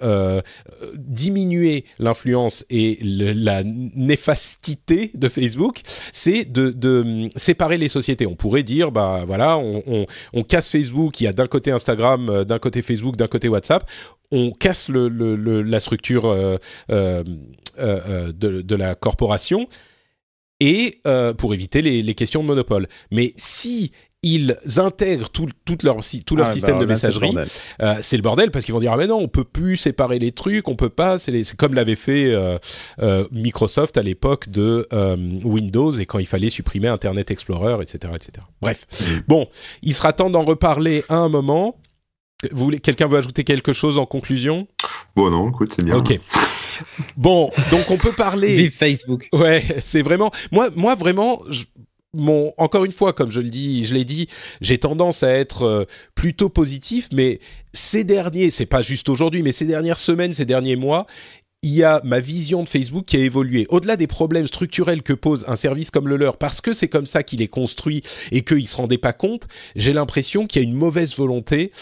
diminuer l'influence et la néfastité de Facebook, c'est de séparer les sociétés. On pourrait dire, on casse Facebook, il y a d'un côté Instagram, d'un côté Facebook, d'un côté WhatsApp, on casse la structure de la corporation, et pour éviter les questions de monopole. Mais si ils intègrent tout leur système de messagerie, c'est le bordel parce qu'ils vont dire ah mais non, on peut plus séparer les trucs, on peut pas, c'est comme l'avait fait Microsoft à l'époque de Windows et quand il fallait supprimer Internet Explorer, etc. Bref, bon, il sera temps d'en reparler à un moment. Quelqu'un veut ajouter quelque chose en conclusion ? Bon non, écoute, c'est bien. Ok. Bon, donc on peut parler. Vive Facebook. Ouais, c'est vraiment. Moi vraiment. Encore une fois, comme je l'ai dit, j'ai tendance à être plutôt positif, mais c'est pas juste aujourd'hui, mais ces dernières semaines, ces derniers mois, il y a ma vision de Facebook qui a évolué. Au-delà des problèmes structurels que pose un service comme le leur, parce que c'est comme ça qu'il est construit et qu'ils ne se rendaient pas compte, j'ai l'impression qu'il y a une mauvaise volonté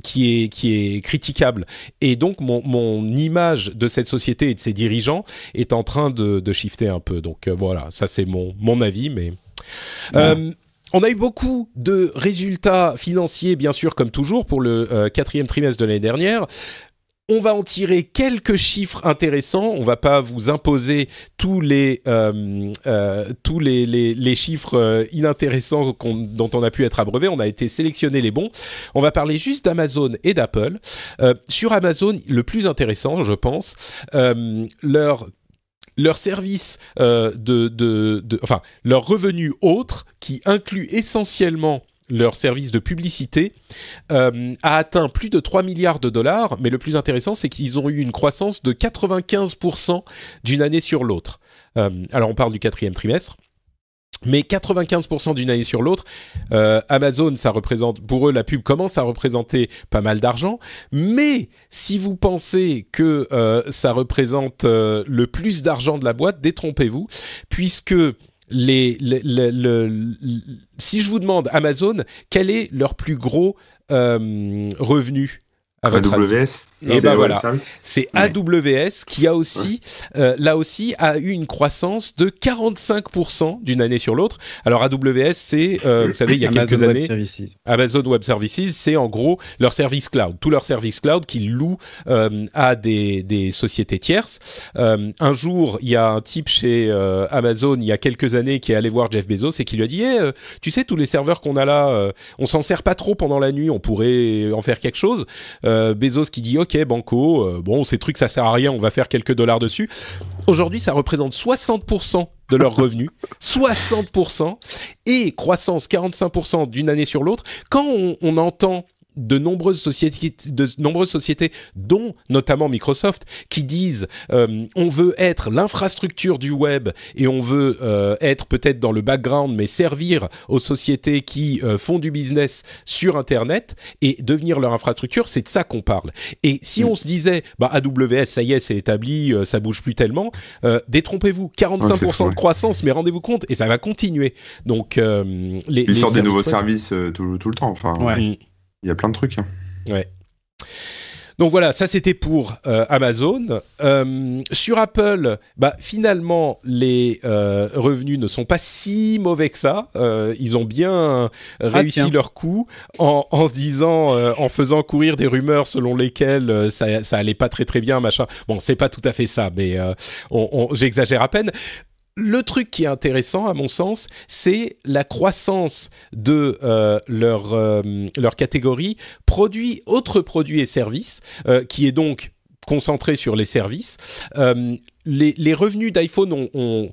qui est critiquable. Et donc, mon image de cette société et de ses dirigeants est en train de shifter un peu. Donc voilà, ça c'est mon avis, mais... On a eu beaucoup de résultats financiers, bien sûr, comme toujours, pour le 4e trimestre de l'année dernière. On va en tirer quelques chiffres intéressants. On va pas vous imposer tous les chiffres inintéressants dont on a pu être abreuvé. On a été sélectionner les bons. On va parler juste d'Amazon et d'Apple. Sur Amazon, le plus intéressant, je pense, leur service leur revenu autre qui inclut essentiellement leur service de publicité a atteint plus de 3 milliards de dollars, mais le plus intéressant, c'est qu'ils ont eu une croissance de 95% d'une année sur l'autre. Alors, on parle du 4e trimestre. Mais 95% d'une année sur l'autre, Amazon, ça représente, pour eux, la pub commence à représenter pas mal d'argent. Mais si vous pensez que ça représente le plus d'argent de la boîte, détrompez-vous, puisque si je vous demande Amazon, quel est leur plus gros revenu à votre AWS. Et ben voilà, c'est AWS qui a aussi, là aussi, a eu une croissance de 45% d'une année sur l'autre. Alors AWS, c'est, vous savez, il y a quelques années, Amazon Web Services, c'est en gros leur service cloud, tout leur service cloud qu'ils louent à des sociétés tierces. Un jour, il y a un type chez Amazon, il y a quelques années, qui est allé voir Jeff Bezos et qui lui a dit tu sais, tous les serveurs qu'on a là, on s'en sert pas trop pendant la nuit, on pourrait en faire quelque chose. Bezos qui dit ok, banco, bon, ces trucs ça sert à rien, on va faire quelques dollars dessus. Aujourd'hui, ça représente 60% de leurs revenus, 60%, et croissance 45% d'une année sur l'autre. Quand on entend de nombreuses sociétés, dont notamment Microsoft, qui disent on veut être l'infrastructure du web et on veut être peut-être dans le background, mais servir aux sociétés qui font du business sur Internet et devenir leur infrastructure, c'est de ça qu'on parle. Et si on se disait, AWS, ça y est, c'est établi, ça bouge plus tellement, détrompez-vous, 45% de croissance, mais rendez-vous compte, et ça va continuer. Donc, ils sortent des nouveaux services tout le temps, enfin... Ouais. Il y a plein de trucs. Ouais. Donc voilà, ça c'était pour Amazon. Sur Apple, finalement, les revenus ne sont pas si mauvais que ça. Ils ont bien réussi leur coup en disant, en faisant courir des rumeurs selon lesquelles ça allait pas très très bien, machin. Bon, c'est pas tout à fait ça, mais j'exagère à peine. Le truc qui est intéressant, à mon sens, c'est la croissance de leur catégorie autres produits et services, qui est donc concentré sur les services. Les revenus d'iPhone ont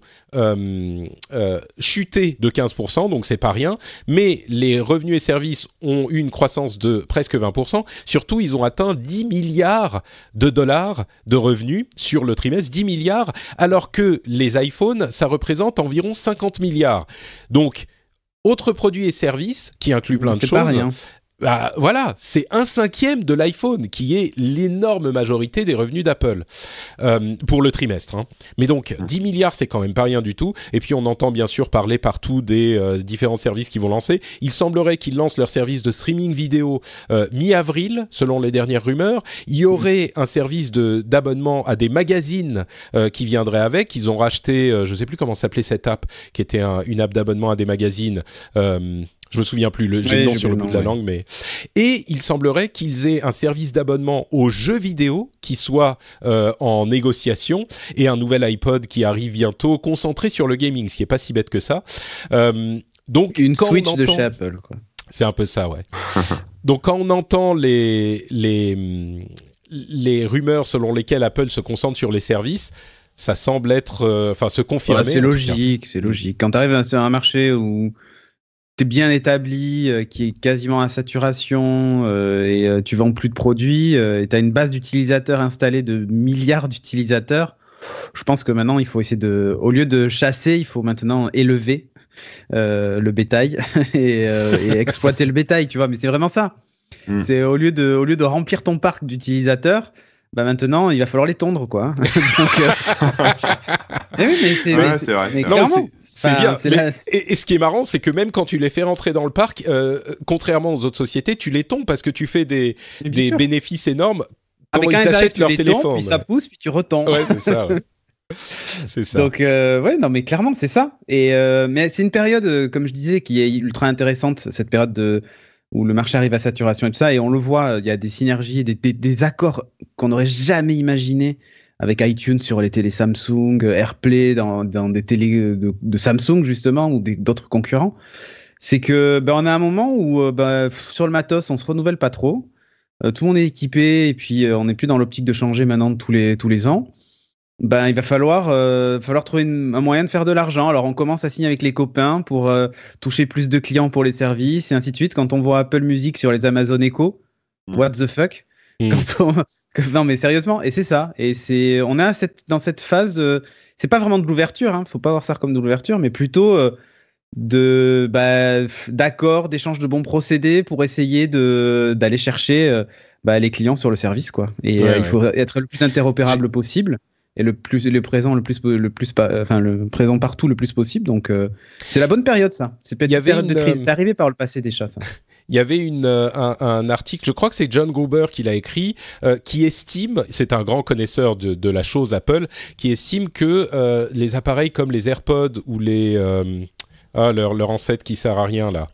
chuté de 15%, donc c'est pas rien, mais les revenus et services ont eu une croissance de presque 20%. Surtout, ils ont atteint 10 milliards de dollars de revenus sur le trimestre, 10 milliards, alors que les iPhones, ça représente environ 50 milliards. Donc, autres produits et services, qui incluent plein de choses... Pas rien. Voilà, c'est 1/5 de l'iPhone qui est l'énorme majorité des revenus d'Apple pour le trimestre. Hein. Mais donc, 10 milliards, c'est quand même pas rien du tout. Et puis, on entend bien sûr parler partout des différents services qu'ils vont lancer. Il semblerait qu'ils lancent leur service de streaming vidéo mi-avril, selon les dernières rumeurs. Il y aurait un service d'abonnement à des magazines qui viendrait avec. Ils ont racheté, je sais plus comment s'appelait cette app, qui était une app d'abonnement à des magazines. Je me souviens plus, j'ai le nom sur le bout de la langue, mais... Et il semblerait qu'ils aient un service d'abonnement aux jeux vidéo qui soit en négociation et un nouvel iPod qui arrive bientôt, concentré sur le gaming, ce qui est pas si bête que ça. Donc, une Switch de chez Apple, quoi. C'est un peu ça, ouais. Donc, quand on entend les rumeurs selon lesquelles Apple se concentre sur les services, ça semble être... se confirmer. C'est logique, c'est logique. Quand tu arrives sur un marché où... t'es bien établi, qui est quasiment à saturation et tu vends plus de produits et tu as une base d'utilisateurs installée de milliards d'utilisateurs, je pense que maintenant il faut essayer au lieu de chasser, il faut maintenant élever le bétail et exploiter le bétail, tu vois, mais c'est vraiment ça. C'est au lieu de remplir ton parc d'utilisateurs, maintenant il va falloir les tondre, quoi. Donc, oui, mais c'est vrai. Mais clairement. C'est bien. Et ce qui est marrant, c'est que même quand tu les fais rentrer dans le parc, contrairement aux autres sociétés, tu les tombes parce que tu fais des bénéfices énormes quand ils achètent leur téléphone. Puis ça pousse, puis tu retombes. Ouais, c'est ça. Ouais. C'est ça. Donc, non, mais clairement, c'est ça. Et mais c'est une période, comme je disais, qui est ultra intéressante, cette période où le marché arrive à saturation et tout ça. Et on le voit, il y a des synergies, des accords qu'on n'aurait jamais imaginés avec iTunes sur les télés Samsung, AirPlay dans des télés de Samsung justement ou d'autres concurrents. C'est que on a un moment où sur le matos on se renouvelle pas trop, tout le monde est équipé et puis on n'est plus dans l'optique de changer maintenant tous les ans. Il va falloir trouver un moyen de faire de l'argent. Alors on commence à signer avec les copains pour toucher plus de clients pour les services et ainsi de suite. Quand on voit Apple Music sur les Amazon Echo, what the fuck. Non mais sérieusement, et c'est ça, et on est dans cette phase, c'est pas vraiment de l'ouverture, hein, faut pas voir ça comme de l'ouverture, mais plutôt d'accords, d'échanges de bons procédés pour essayer d'aller chercher les clients sur le service, quoi. Et il faut être le plus interopérable possible et le présent partout le plus possible. Donc c'est la bonne période, ça. C'est peut-être une période de crise. C'est arrivé par le passé déjà, ça. il y avait un article, je crois que c'est John Gruber qui l'a écrit, qui estime, c'est un grand connaisseur de la chose Apple, qui estime que les appareils comme les AirPods ou leur ancêtre qui sert à rien là.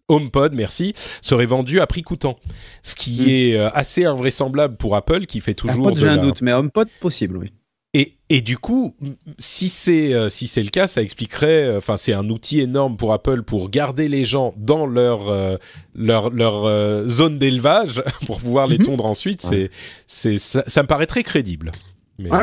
HomePod, merci, serait vendu à prix coûtant. Ce qui est assez invraisemblable pour Apple, qui fait toujours AirPod, j'ai un doute, mais HomePod, possible, oui. Et du coup, si c'est le cas, ça expliquerait. Enfin, c'est un outil énorme pour Apple pour garder les gens dans leur zone d'élevage pour pouvoir les tondre ensuite. Ça me paraît très crédible.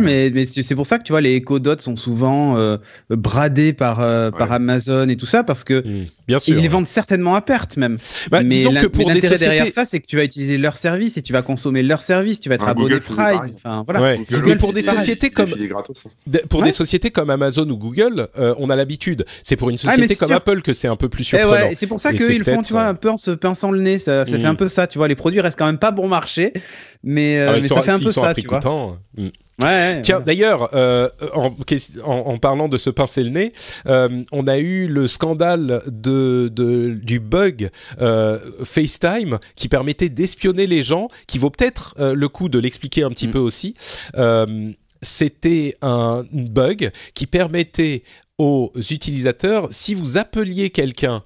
Mais c'est pour ça que tu vois les Echo Dot sont souvent bradés par Amazon et tout ça parce que bien sûr, ils les vendent certainement à perte même. Mais disons que pour l'intérêt des sociétés derrière ça, c'est que tu vas utiliser leur service et tu vas consommer leur service, tu vas être abonné Prime. Enfin voilà. Ouais. Mais pour des sociétés des sociétés comme Amazon ou Google, on a l'habitude. C'est pour une société comme Apple que c'est un peu plus surprenant. Et c'est pour ça qu'eux ils le font, tu vois, un peu en se pinçant le nez. Ça fait un peu ça, tu vois. Les produits restent quand même pas bon marché, mais ça fait un peu ça, tu vois. Ouais, tiens, d'ailleurs, en parlant de se pincer le nez, on a eu le scandale du bug FaceTime qui permettait d'espionner les gens, qui vaut peut-être le coup de l'expliquer un petit peu aussi. C'était un bug qui permettait aux utilisateurs, si vous appeliez quelqu'un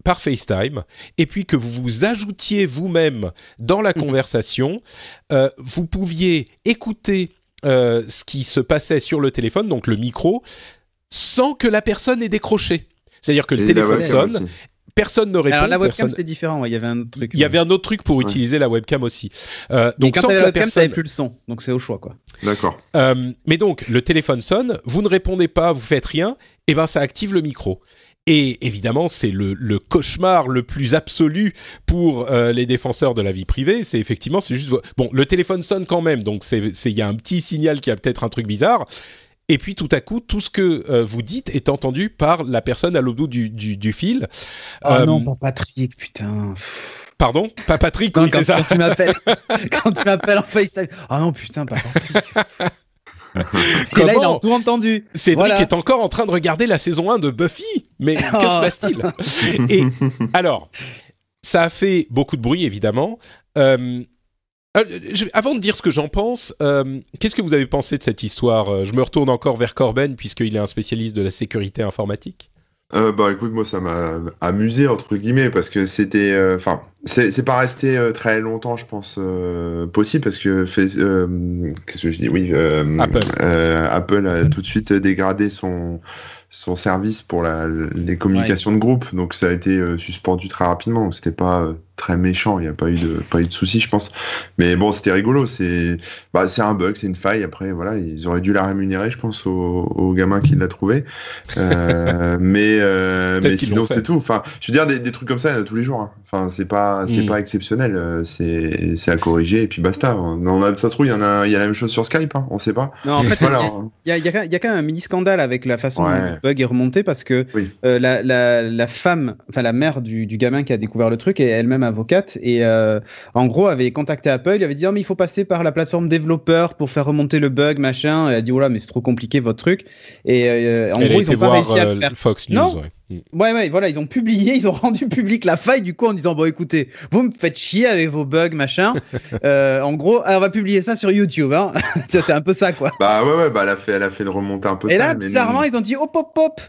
par FaceTime et puis que vous vous ajoutiez vous-même dans la conversation, vous pouviez écouter ce qui se passait sur le téléphone, donc le micro, sans que la personne ait décroché. C'est-à-dire que le téléphone sonne, personne ne répond. Alors la webcam c'est différent, il y avait un autre truc. Il y avait un autre truc pour utiliser la webcam aussi. Donc quand tu avais la webcam, tu n'avais plus le son, donc c'est au choix quoi. D'accord. Mais donc le téléphone sonne, vous ne répondez pas, vous faites rien, et ben ça active le micro. Et évidemment, c'est le cauchemar le plus absolu pour les défenseurs de la vie privée. C'est juste bon, le téléphone sonne quand même, donc il y a un petit signal qui a peut-être un truc bizarre. Et puis tout à coup, tout ce que vous dites est entendu par la personne à l'autre bout du fil. Non, pas Patrick, putain. Pardon, pas Patrick, oui, c'est ça. Quand tu m'appelles en FaceTime. Ah non, putain, pas Patrick. Et là, il a tout entendu. Cédric est encore en train de regarder la saison 1 de Buffy. Mais que se passe-t-il ? Et alors, ça a fait beaucoup de bruit, évidemment. Avant de dire ce que j'en pense, qu'est-ce que vous avez pensé de cette histoire ? Je me retourne encore vers Corben, puisqu'il est un spécialiste de la sécurité informatique. Écoute, moi ça m'a amusé entre guillemets parce que c'était, c'est pas resté très longtemps, je pense, possible parce que qu'est-ce que je dis ? Oui, Apple a tout de suite dégradé son service pour les communications de groupe, donc ça a été suspendu très rapidement, donc c'était pas très méchant, il n'y a pas eu de soucis, je pense. Mais bon, c'était rigolo, c'est un bug, c'est une faille, après, voilà, ils auraient dû la rémunérer, je pense, au gamin qui l'a trouvé. Mais sinon, c'est tout. Enfin, je veux dire, des trucs comme ça, il y en a tous les jours. Hein. Enfin, c'est pas exceptionnel, c'est à corriger, et puis basta. Ça se trouve, il y a la même chose sur Skype, hein, on sait pas. Non, en fait, voilà. Il y a quand même un mini-scandale avec la façon dont le bug est remonté, parce que la femme, enfin la mère du gamin qui a découvert le truc, est elle-même avocate, et en gros avait contacté Apple, il avait dit mais il faut passer par la plateforme développeur pour faire remonter le bug, machin. Elle a dit oh là, mais c'est trop compliqué votre truc, et en gros ils ont pas réussi à le faire. Fox News, non ouais, voilà, ils ont rendu public la faille du coup en disant bon écoutez, vous me faites chier avec vos bugs machin. En gros, on va publier ça sur YouTube, hein. C'est un peu ça quoi. Elle a fait le remonter un peu. Et là, bizarrement, ils ont dit hop,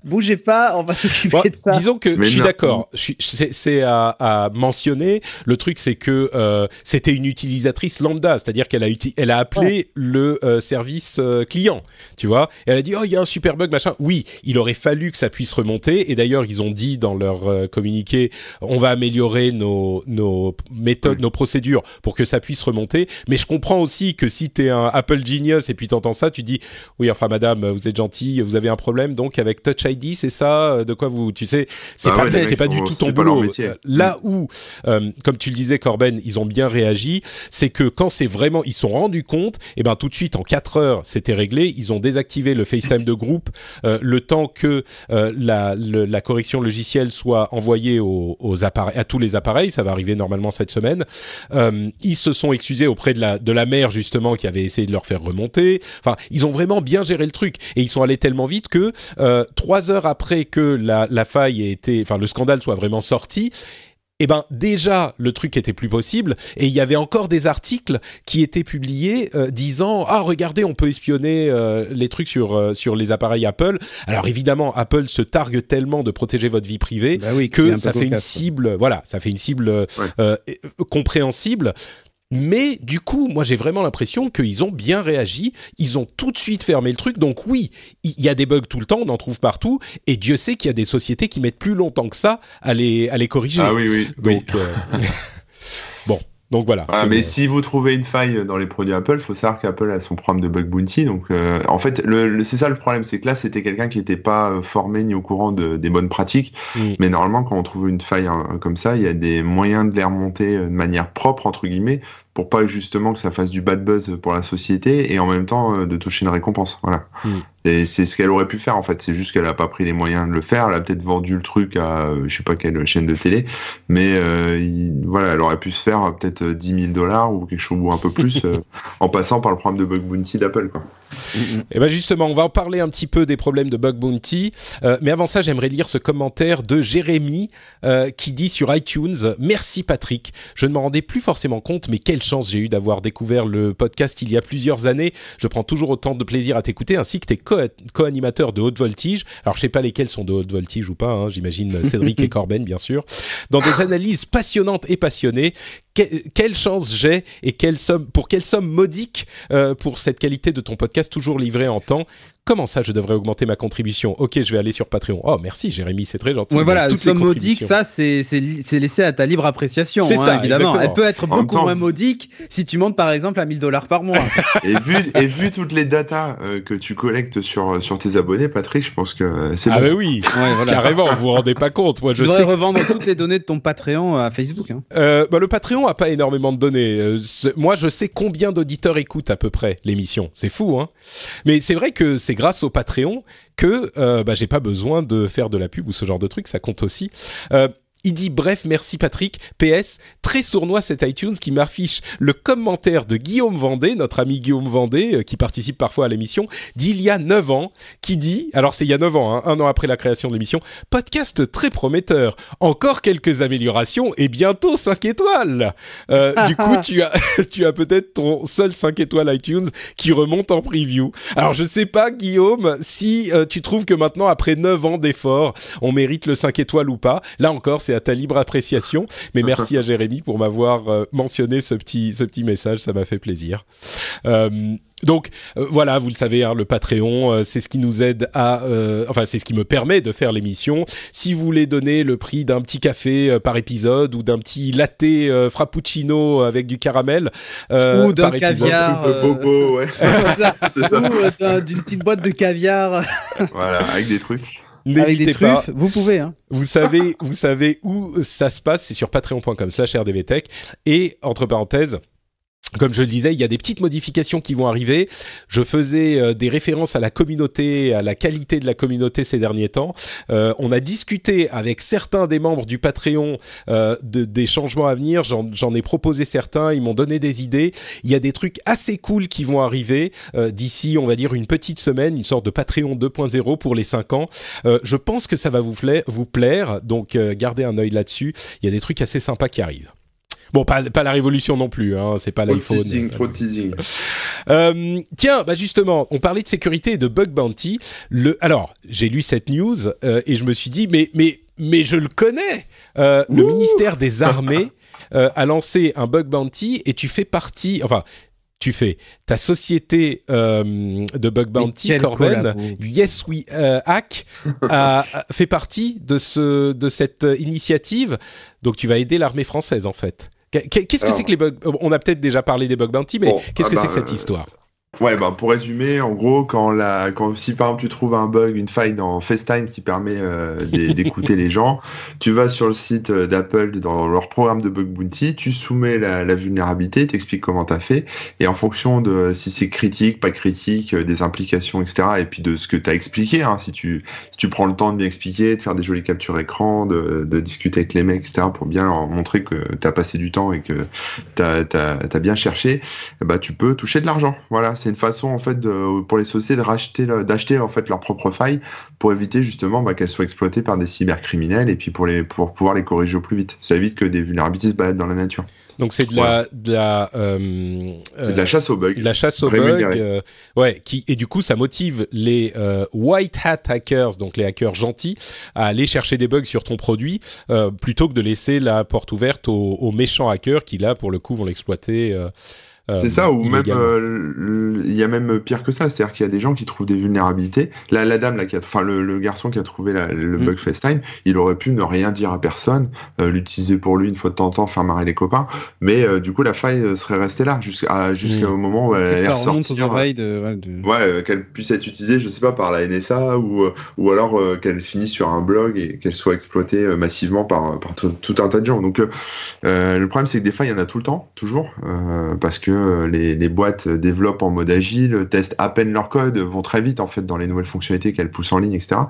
bougez pas, on va s'occuper de ça. Disons que je suis d'accord. C'est à mentionner. Le truc, c'est que c'était une utilisatrice lambda, c'est-à-dire qu'elle a appelé le service client, tu vois. Et elle a dit il y a un super bug machin. Oui, il aurait fallu que ça puisse remonter. Et d'ailleurs, ils ont dit dans leur communiqué, on va améliorer nos méthodes, nos procédures pour que ça puisse remonter. Mais je comprends aussi que si t'es un Apple Genius et puis t'entends ça, tu dis oui, enfin madame, vous êtes gentille, vous avez un problème donc avec Touch ID, c'est ça, de quoi vous, tu sais, c'est pas du tout ton boulot. Là où, comme tu le disais Corben, ils ont bien réagi, c'est que quand c'est vraiment, ils se sont rendus compte, et ben tout de suite en 4 heures, c'était réglé. Ils ont désactivé le FaceTime de groupe le temps que la la correction logicielle soit envoyée aux appareils, à tous les appareils. Ça va arriver normalement cette semaine. Ils se sont excusés auprès de la mère justement qui avait essayé de leur faire remonter. Enfin, ils ont vraiment bien géré le truc et ils sont allés tellement vite que 3 heures après que la faille ait été, enfin le scandale soit vraiment sorti. Eh ben déjà le truc était plus possible et il y avait encore des articles qui étaient publiés disant regardez, on peut espionner les trucs sur les appareils Apple. Alors évidemment Apple se targue tellement de protéger votre vie privée que ça fait une cible, voilà, ça fait une cible compréhensible. Mais du coup, moi j'ai vraiment l'impression qu'ils ont bien réagi, ils ont tout de suite fermé le truc, donc oui, il y a des bugs tout le temps, on en trouve partout, et Dieu sait qu'il y a des sociétés qui mettent plus longtemps que ça à les corriger. Ah oui. Donc, bon. Donc voilà. Mais si vous trouvez une faille dans les produits Apple, il faut savoir qu'Apple a son programme de bug bounty. Donc, en fait, c'est ça le problème, c'est que là, c'était quelqu'un qui n'était pas formé ni au courant des bonnes pratiques. Mais normalement, quand on trouve une faille comme ça, il y a des moyens de les remonter de manière propre, entre guillemets, pour pas justement que ça fasse du bad buzz pour la société et en même temps de toucher une récompense. Voilà. Et c'est ce qu'elle aurait pu faire en fait. C'est juste qu'elle a pas pris les moyens de le faire. Elle a peut-être vendu le truc à je sais pas quelle chaîne de télé, mais voilà, elle aurait pu se faire peut-être $10,000 ou quelque chose ou un peu plus en passant par le programme de bug bounty d'Apple, quoi. Et ben justement, on va en parler un petit peu des problèmes de bug bounty, mais avant ça, j'aimerais lire ce commentaire de Jérémy qui dit sur iTunes: merci Patrick, je ne m'en rendais plus forcément compte, mais quelle chance j'ai eu d'avoir découvert le podcast il y a plusieurs années. Je prends toujours autant de plaisir à t'écouter, ainsi que tes co-animateurs de haute voltige. Alors je sais pas lesquels sont de haute voltige ou pas, hein, j'imagine Cédric et Corben bien sûr, dans des analyses passionnantes et passionnées. Quelle chance j'ai et quelle somme modique pour cette qualité de ton podcast toujours livré en temps. Comment ça, je devrais augmenter ma contribution? Ok, je vais aller sur Patreon. Oh, merci Jérémy, c'est très gentil. Ouais, voilà, somme modique, ça, c'est laissé à ta libre appréciation. C'est ça, évidemment. Exactement. Elle peut être beaucoup moins modique si tu montes par exemple à $1,000 par mois. et vu toutes les datas que tu collectes sur tes abonnés, Patrick, je pense que c'est bon. Ah, mais oui, voilà. Carrément, vous vous rendez pas compte. Moi, je sais revendre toutes les données de ton Patreon à Facebook. Hein. Le Patreon a pas énormément de données. Moi, je sais combien d'auditeurs écoutent à peu près l'émission. C'est fou, hein. Mais c'est vrai que c'est grâce au Patreon que j'ai pas besoin de faire de la pub ou ce genre de truc, ça compte aussi. Il dit bref, merci Patrick. PS, très sournois cet iTunes qui m'affiche le commentaire de Guillaume Vendée, notre ami Guillaume Vendée, qui participe parfois à l'émission, d'il y a 9 ans, qui dit, alors c'est il y a 9 ans, hein, 1 an après la création de l'émission, podcast très prometteur, encore quelques améliorations et bientôt 5 étoiles. Du coup, tu as peut-être ton seul 5 étoiles iTunes qui remonte en preview. Alors je sais pas Guillaume, si tu trouves que maintenant, après 9 ans d'efforts, on mérite le 5 étoiles ou pas. Là encore, c'est à ta libre appréciation, mais merci à Jérémy pour m'avoir mentionné ce petit message, ça m'a fait plaisir. Donc voilà, vous le savez, hein, le Patreon, c'est ce qui nous aide c'est ce qui me permet de faire l'émission. Si vous voulez donner le prix d'un petit café par épisode ou d'un petit latte frappuccino avec du caramel ou d'un caviar, ouais. C'est ça. Ou d'une petite boîte de caviar. Voilà, avec des trucs. N'hésitez pas. Vous pouvez. Hein. Vous savez où ça se passe, c'est sur patreon.com/rdvtech. Et entre parenthèses, comme je le disais, il y a des petites modifications qui vont arriver. Je faisais des références à la communauté, à la qualité de la communauté ces derniers temps. On a discuté avec certains des membres du Patreon des changements à venir. J'en ai proposé certains, ils m'ont donné des idées. Il y a des trucs assez cool qui vont arriver d'ici, on va dire, une petite semaine, une sorte de Patreon 2.0 pour les 5 ans. Je pense que ça va vous plaire, donc gardez un œil là-dessus. Il y a des trucs assez sympas qui arrivent. Bon, pas la révolution non plus, hein, c'est pas l'iPhone. Trop de teasing. Tiens, justement, on parlait de sécurité et de bug bounty. Alors, j'ai lu cette news et je me suis dit, mais je le connais. Le ministère des Armées a lancé un bug bounty et tu fais partie... Enfin, ta société de bug bounty, Corben, Yes We Hack, a fait partie de cette initiative. Donc, tu vas aider l'armée française, en fait. Qu'est-ce que c'est que les bugs? On a peut-être déjà parlé des bug bounty, mais qu'est-ce que c'est que cette histoire? Ouais, bah, pour résumer, en gros, quand si par exemple tu trouves un bug, une faille dans FaceTime qui permet d'écouter les gens, tu vas sur le site d'Apple dans leur programme de bug bounty, tu soumets la vulnérabilité, t'expliques comment t'as fait, et en fonction de si c'est critique, pas critique, des implications, etc., et puis de ce que t'as expliqué, hein, si tu prends le temps de bien expliquer, de faire des jolies captures écran, de discuter avec les mecs, etc., pour bien leur montrer que t'as passé du temps et que t'as bien cherché, bah tu peux toucher de l'argent. Voilà, c'est une façon en fait pour les sociétés d'acheter en fait leurs propres failles pour éviter justement qu'elles soient exploitées par des cybercriminels et puis pour pouvoir les corriger au plus vite. Ça évite que des vulnérabilités se baladent dans la nature. Donc c'est c'est de la chasse aux bugs. De la chasse aux bugs, ouais, et du coup ça motive les white hat hackers, donc les hackers gentils, à aller chercher des bugs sur ton produit plutôt que de laisser la porte ouverte aux méchants hackers qui là pour le coup vont l'exploiter. C'est ça, ou même il y a même pire que ça, c'est-à-dire qu'il y a des gens qui trouvent des vulnérabilités. La dame là, le garçon qui a trouvé le bug FaceTime, il aurait pu ne rien dire à personne, l'utiliser pour lui une fois de temps en temps, faire marrer les copains, mais du coup la faille serait restée là jusqu'au moment où elle est ressortie. Qu'elle puisse être utilisée, je sais pas, par la NSA ou alors qu'elle finisse sur un blog et qu'elle soit exploitée massivement par tout un tas de gens. Donc le problème c'est que des failles il y en a tout le temps, toujours, parce que les boîtes développent en mode agile, testent à peine leur code, vont très vite en fait dans les nouvelles fonctionnalités qu'elles poussent en ligne, etc.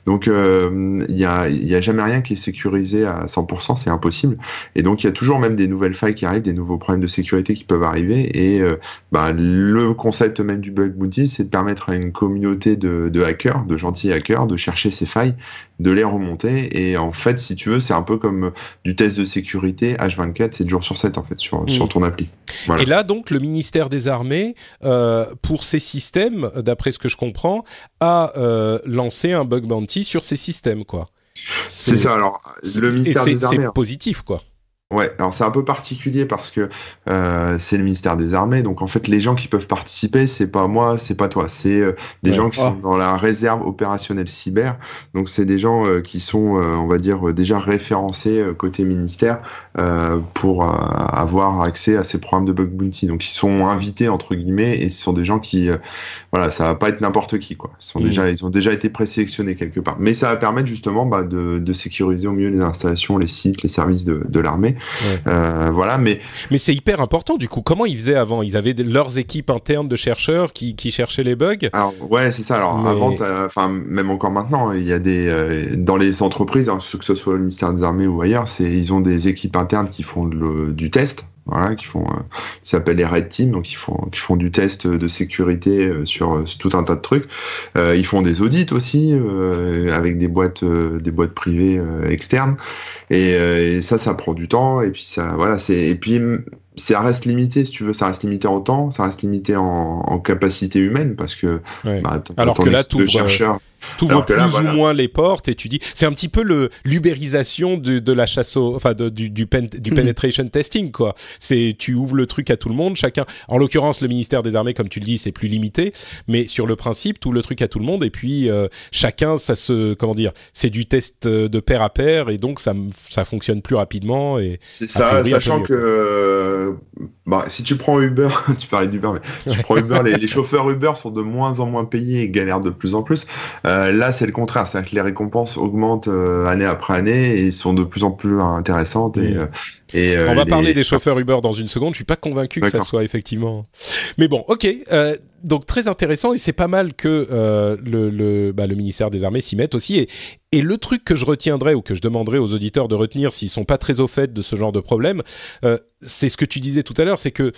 Donc il y a jamais rien qui est sécurisé à 100%, c'est impossible. Et donc il y a toujours même des nouvelles failles qui arrivent, des nouveaux problèmes de sécurité qui peuvent arriver. Et le concept même du bug bounty, c'est de permettre à une communauté de hackers, de gentils hackers, de chercher ces failles, de les remonter. Et en fait, si tu veux, c'est un peu comme du test de sécurité H24, 7 jours sur 7 en fait sur ton appli. Voilà. Et là, donc, le ministère des Armées, pour ces systèmes, d'après ce que je comprends, a lancé un bug bounty sur ces systèmes, quoi. C'est ça, alors, le ministère des Armées... C'est positif, quoi. Ouais, alors c'est un peu particulier parce que c'est le ministère des Armées, donc en fait les gens qui peuvent participer, c'est pas moi, c'est pas toi, c'est des gens qui sont dans la réserve opérationnelle cyber, donc c'est des gens qui sont, on va dire, déjà référencés côté ministère pour avoir accès à ces programmes de bug bounty, donc ils sont invités entre guillemets et ce sont des gens qui, voilà, ça va pas être n'importe qui quoi, ils ont déjà été présélectionnés quelque part, mais ça va permettre justement de sécuriser au mieux les installations, les sites, les services de l'armée. Ouais. Voilà, mais c'est hyper important du coup. Comment ils faisaient avant ? Ils avaient leurs équipes internes de chercheurs qui cherchaient les bugs. Alors ouais, c'est ça. Alors avant, même encore maintenant, il y a dans les entreprises, hein, que ce soit le ministère des Armées ou ailleurs, ils ont des équipes internes qui font du test. Voilà, qui s'appellent les Red Team, donc qui font du test de sécurité sur tout un tas de trucs. Ils font des audits aussi avec des boîtes privées externes, et ça prend du temps. Et puis ça reste limité, si tu veux, ça reste limité en temps, ça reste limité en capacité humaine, parce que alors que là, t'ouvres plus ou moins les portes et tu dis, c'est un petit peu l'ubérisation de la chasse du penetration testing, quoi. C'est, tu ouvres le truc à tout le monde, chacun, en l'occurrence le ministère des Armées, comme tu le dis, c'est plus limité, mais sur le principe, tu ouvres le truc à tout le monde et puis chacun, c'est du test de pair à pair et donc ça fonctionne plus rapidement. Et c'est ça, sachant que si tu prends Uber, tu parlais d'Uber, mais tu prends Uber, les chauffeurs Uber sont de moins en moins payés et galèrent de plus en plus. Là, c'est le contraire, c'est-à-dire que les récompenses augmentent année après année et sont de plus en plus intéressantes. On va parler des chauffeurs Uber dans une seconde. Je suis pas convaincu que ça soit effectivement. Mais bon, ok. Donc très intéressant et c'est pas mal que le ministère des Armées s'y mette aussi. Et le truc que je retiendrai ou que je demanderai aux auditeurs de retenir s'ils sont pas très au fait de ce genre de problème, c'est ce que tu disais tout à l'heure, c'est que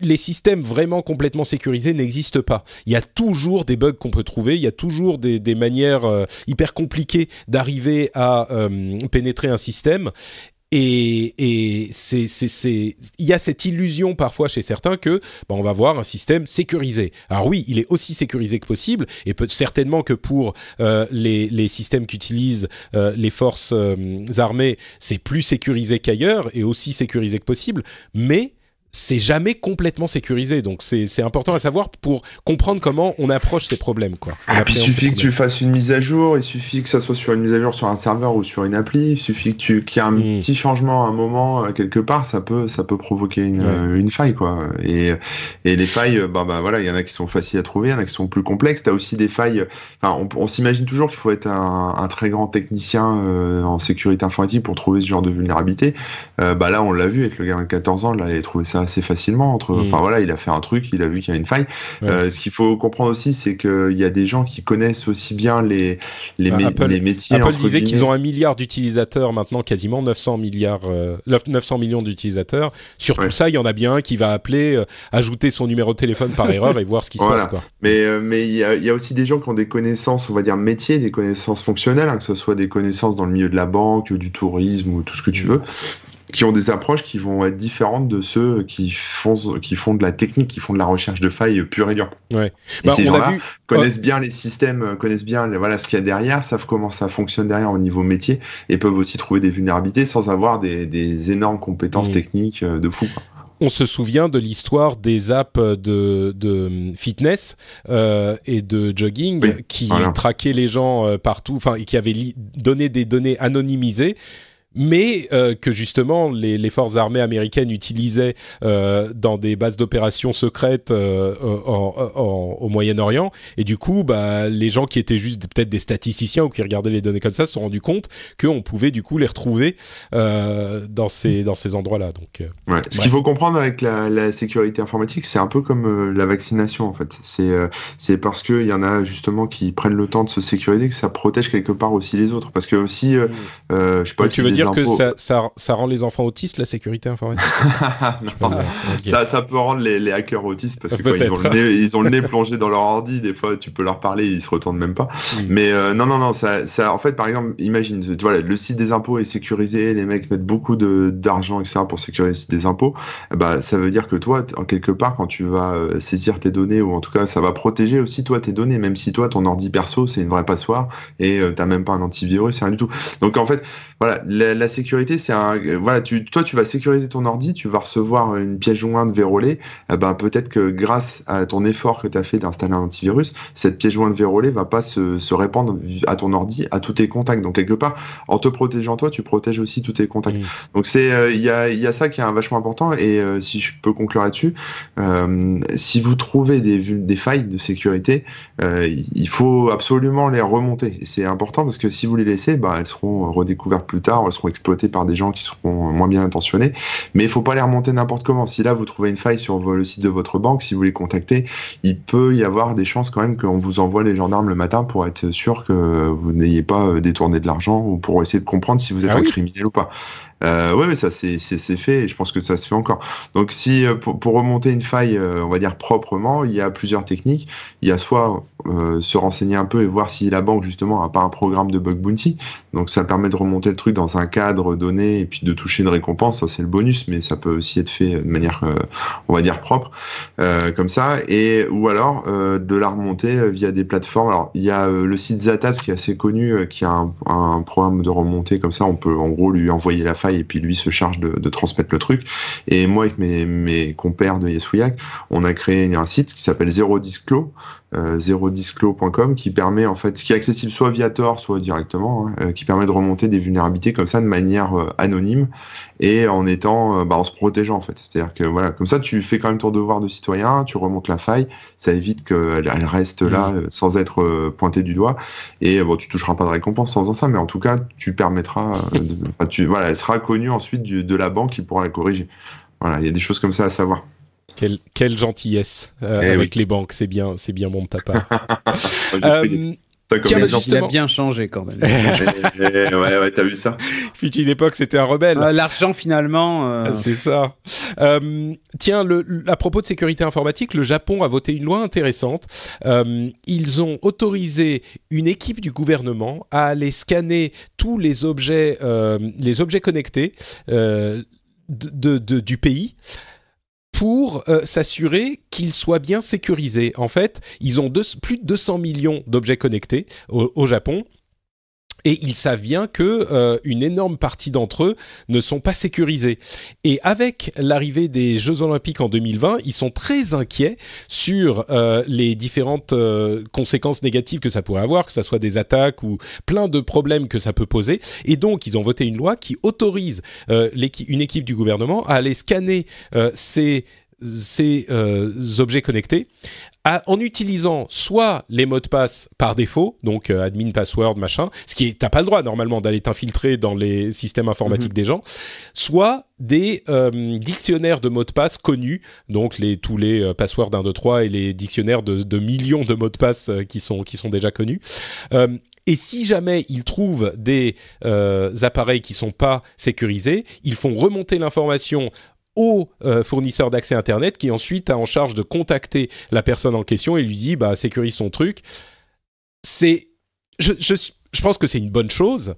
les systèmes vraiment complètement sécurisés n'existent pas. Il y a toujours des bugs qu'on peut trouver, il y a toujours des manières hyper compliquées d'arriver à pénétrer un système. Et il y a cette illusion parfois chez certains que on va voir un système sécurisé. Alors oui, il est aussi sécurisé que possible et certainement que pour les systèmes qu'utilisent les forces armées, c'est plus sécurisé qu'ailleurs et aussi sécurisé que possible, mais c'est jamais complètement sécurisé. Donc c'est important à savoir pour comprendre comment on approche ces problèmes, quoi. Puis il suffit que tu fasses une mise à jour, il suffit que ça soit sur une mise à jour sur un serveur ou sur une appli, il suffit qu'il y ait un petit changement à un moment quelque part, ça peut provoquer une faille, quoi. Et les failles, voilà, il y en a qui sont faciles à trouver, il y en a qui sont plus complexes. T'as aussi des failles. Enfin, on s'imagine toujours qu'il faut être un très grand technicien en sécurité informatique pour trouver ce genre de vulnérabilité. Là, on l'a vu avec le gamin de 14 ans, là, il a trouvé ça assez facilement. Enfin voilà, il a fait un truc, il a vu qu'il y avait une faille. Ce qu'il faut comprendre aussi, c'est qu'il y a des gens qui connaissent aussi bien les métiers. Apple disait qu'ils ont 1 milliard d'utilisateurs maintenant, quasiment 900 millions d'utilisateurs. Sur tout ça, il y en a bien un qui va appeler, ajouter son numéro de téléphone par erreur et voir ce qui se passe, quoi. Mais il y a aussi des gens qui ont des connaissances, on va dire métiers, des connaissances fonctionnelles, que ce soit des connaissances dans le milieu de la banque, du tourisme ou tout ce que tu veux, qui ont des approches qui vont être différentes de ceux qui font de la technique, qui font de la recherche de failles pure et dure. Ouais. Et ces gens-là connaissent bien les systèmes, connaissent bien ce qu'il y a derrière, savent comment ça fonctionne derrière au niveau métier, et peuvent aussi trouver des vulnérabilités sans avoir des énormes compétences techniques de fou, quoi. On se souvient de l'histoire des apps de fitness et de jogging qui traquaient les gens partout, enfin, et qui avaient donné des données anonymisées, mais que justement les forces armées américaines utilisaient dans des bases d'opérations secrètes au Moyen-Orient, et du coup les gens qui étaient juste peut-être des statisticiens ou qui regardaient les données comme ça se sont rendus compte qu'on pouvait du coup les retrouver dans ces endroits-là. Donc ce qu'il faut comprendre avec la sécurité informatique, c'est un peu comme la vaccination, en fait. C'est parce qu'il y en a justement qui prennent le temps de se sécuriser que ça protège quelque part aussi les autres, parce que aussi je sais pas, tu veux dire que ça rend les enfants autistes, la sécurité informatique? Ça peut rendre les hackers autistes, parce que quand ils ont le nez plongé dans leur ordi, des fois tu peux leur parler, ils se retournent même pas. Mais non, ça en fait, par exemple, imagine, voilà, le site des impôts est sécurisé, les mecs mettent beaucoup d'argent, etc., pour sécuriser le site des impôts. Ça veut dire que toi, en quelque part, quand tu vas saisir tes données, ou en tout cas ça va protéger aussi toi tes données, même si toi ton ordi perso c'est une vraie passoire et t'as même pas un antivirus, c'est rien du tout. Donc en fait, voilà, la sécurité, c'est toi tu vas sécuriser ton ordi, tu vas recevoir une pièce jointe vérolée, peut-être que grâce à ton effort que tu as fait d'installer un antivirus, cette pièce jointe vérolée va pas se répandre à ton ordi, à tous tes contacts. Donc quelque part, en te protégeant toi, tu protèges aussi tous tes contacts. Donc il y a ça qui est vachement important, et si je peux conclure là-dessus, si vous trouvez des failles de sécurité, il faut absolument les remonter. Et c'est important parce que si vous les laissez, elles seront redécouvertes plus tard, elles seront exploitées par des gens qui seront moins bien intentionnés, mais il faut pas les remonter n'importe comment. Si là vous trouvez une faille sur le site de votre banque, si vous les contactez, il peut y avoir des chances quand même qu'on vous envoie les gendarmes le matin pour être sûr que vous n'ayez pas détourné de l'argent, ou pour essayer de comprendre si vous êtes un criminel ou pas. Oui, ça c'est fait, et je pense que ça se fait encore. Donc si pour remonter une faille, on va dire proprement, il y a plusieurs techniques. Il y a soit se renseigner un peu et voir si la banque justement a pas un programme de bug bounty. Donc ça permet de remonter le truc dans un cadre donné et puis de toucher une récompense. Ça c'est le bonus, mais ça peut aussi être fait de manière, on va dire propre, comme ça. Ou alors de la remonter via des plateformes. Alors il y a le site Zatas qui est assez connu, qui a un programme de remontée comme ça. On peut en gros lui envoyer la faille et puis lui se charge de transmettre le truc. Et moi avec mes compères de YesWeHack, on a créé un site qui s'appelle Zerodisclo, zerodisclo.com, qui permet en fait, qui est accessible soit via Tor, soit directement, qui permet de remonter des vulnérabilités comme ça de manière anonyme et en étant, en se protégeant en fait. C'est-à-dire que voilà, comme ça tu fais quand même ton devoir de citoyen, tu remontes la faille, ça évite qu'elle reste là sans être pointée du doigt, et tu toucheras pas de récompense en faisant ça, mais en tout cas tu permettras, elle sera connue ensuite de la banque qui pourra la corriger. Voilà, il y a des choses comme ça à savoir. Quelle gentillesse avec les banques, c'est bien bon de ta part. Tiens, il a bien changé quand même. Ouais, t'as vu ça? Fut une époque, c'était un rebelle. L'argent finalement. C'est ça. Tiens, à propos de sécurité informatique, le Japon a voté une loi intéressante. Ils ont autorisé une équipe du gouvernement à aller scanner tous les objets connectés du pays, pour s'assurer qu'ils soient bien sécurisés. En fait, ils ont plus de 200 millions d'objets connectés au Japon. Et ils savent bien que une énorme partie d'entre eux ne sont pas sécurisés. Et avec l'arrivée des Jeux Olympiques en 2020, ils sont très inquiets sur les différentes conséquences négatives que ça pourrait avoir, que ça soit des attaques ou plein de problèmes que ça peut poser. Et donc, ils ont voté une loi qui autorise une équipe du gouvernement à aller scanner ces objets connectés en utilisant soit les mots de passe par défaut, donc admin password machin, ce qui est t'as pas le droit normalement d'aller t'infiltrer dans les systèmes informatiques des gens, soit des dictionnaires de mots de passe connus, donc tous les passwords 1, 2, 3 et les dictionnaires de millions de mots de passe qui sont déjà connus. Et si jamais ils trouvent des appareils qui sont pas sécurisés, ils font remonter l'information au fournisseur d'accès Internet qui ensuite a en charge de contacter la personne en question et lui dit sécurise son truc. Je pense que c'est une bonne chose.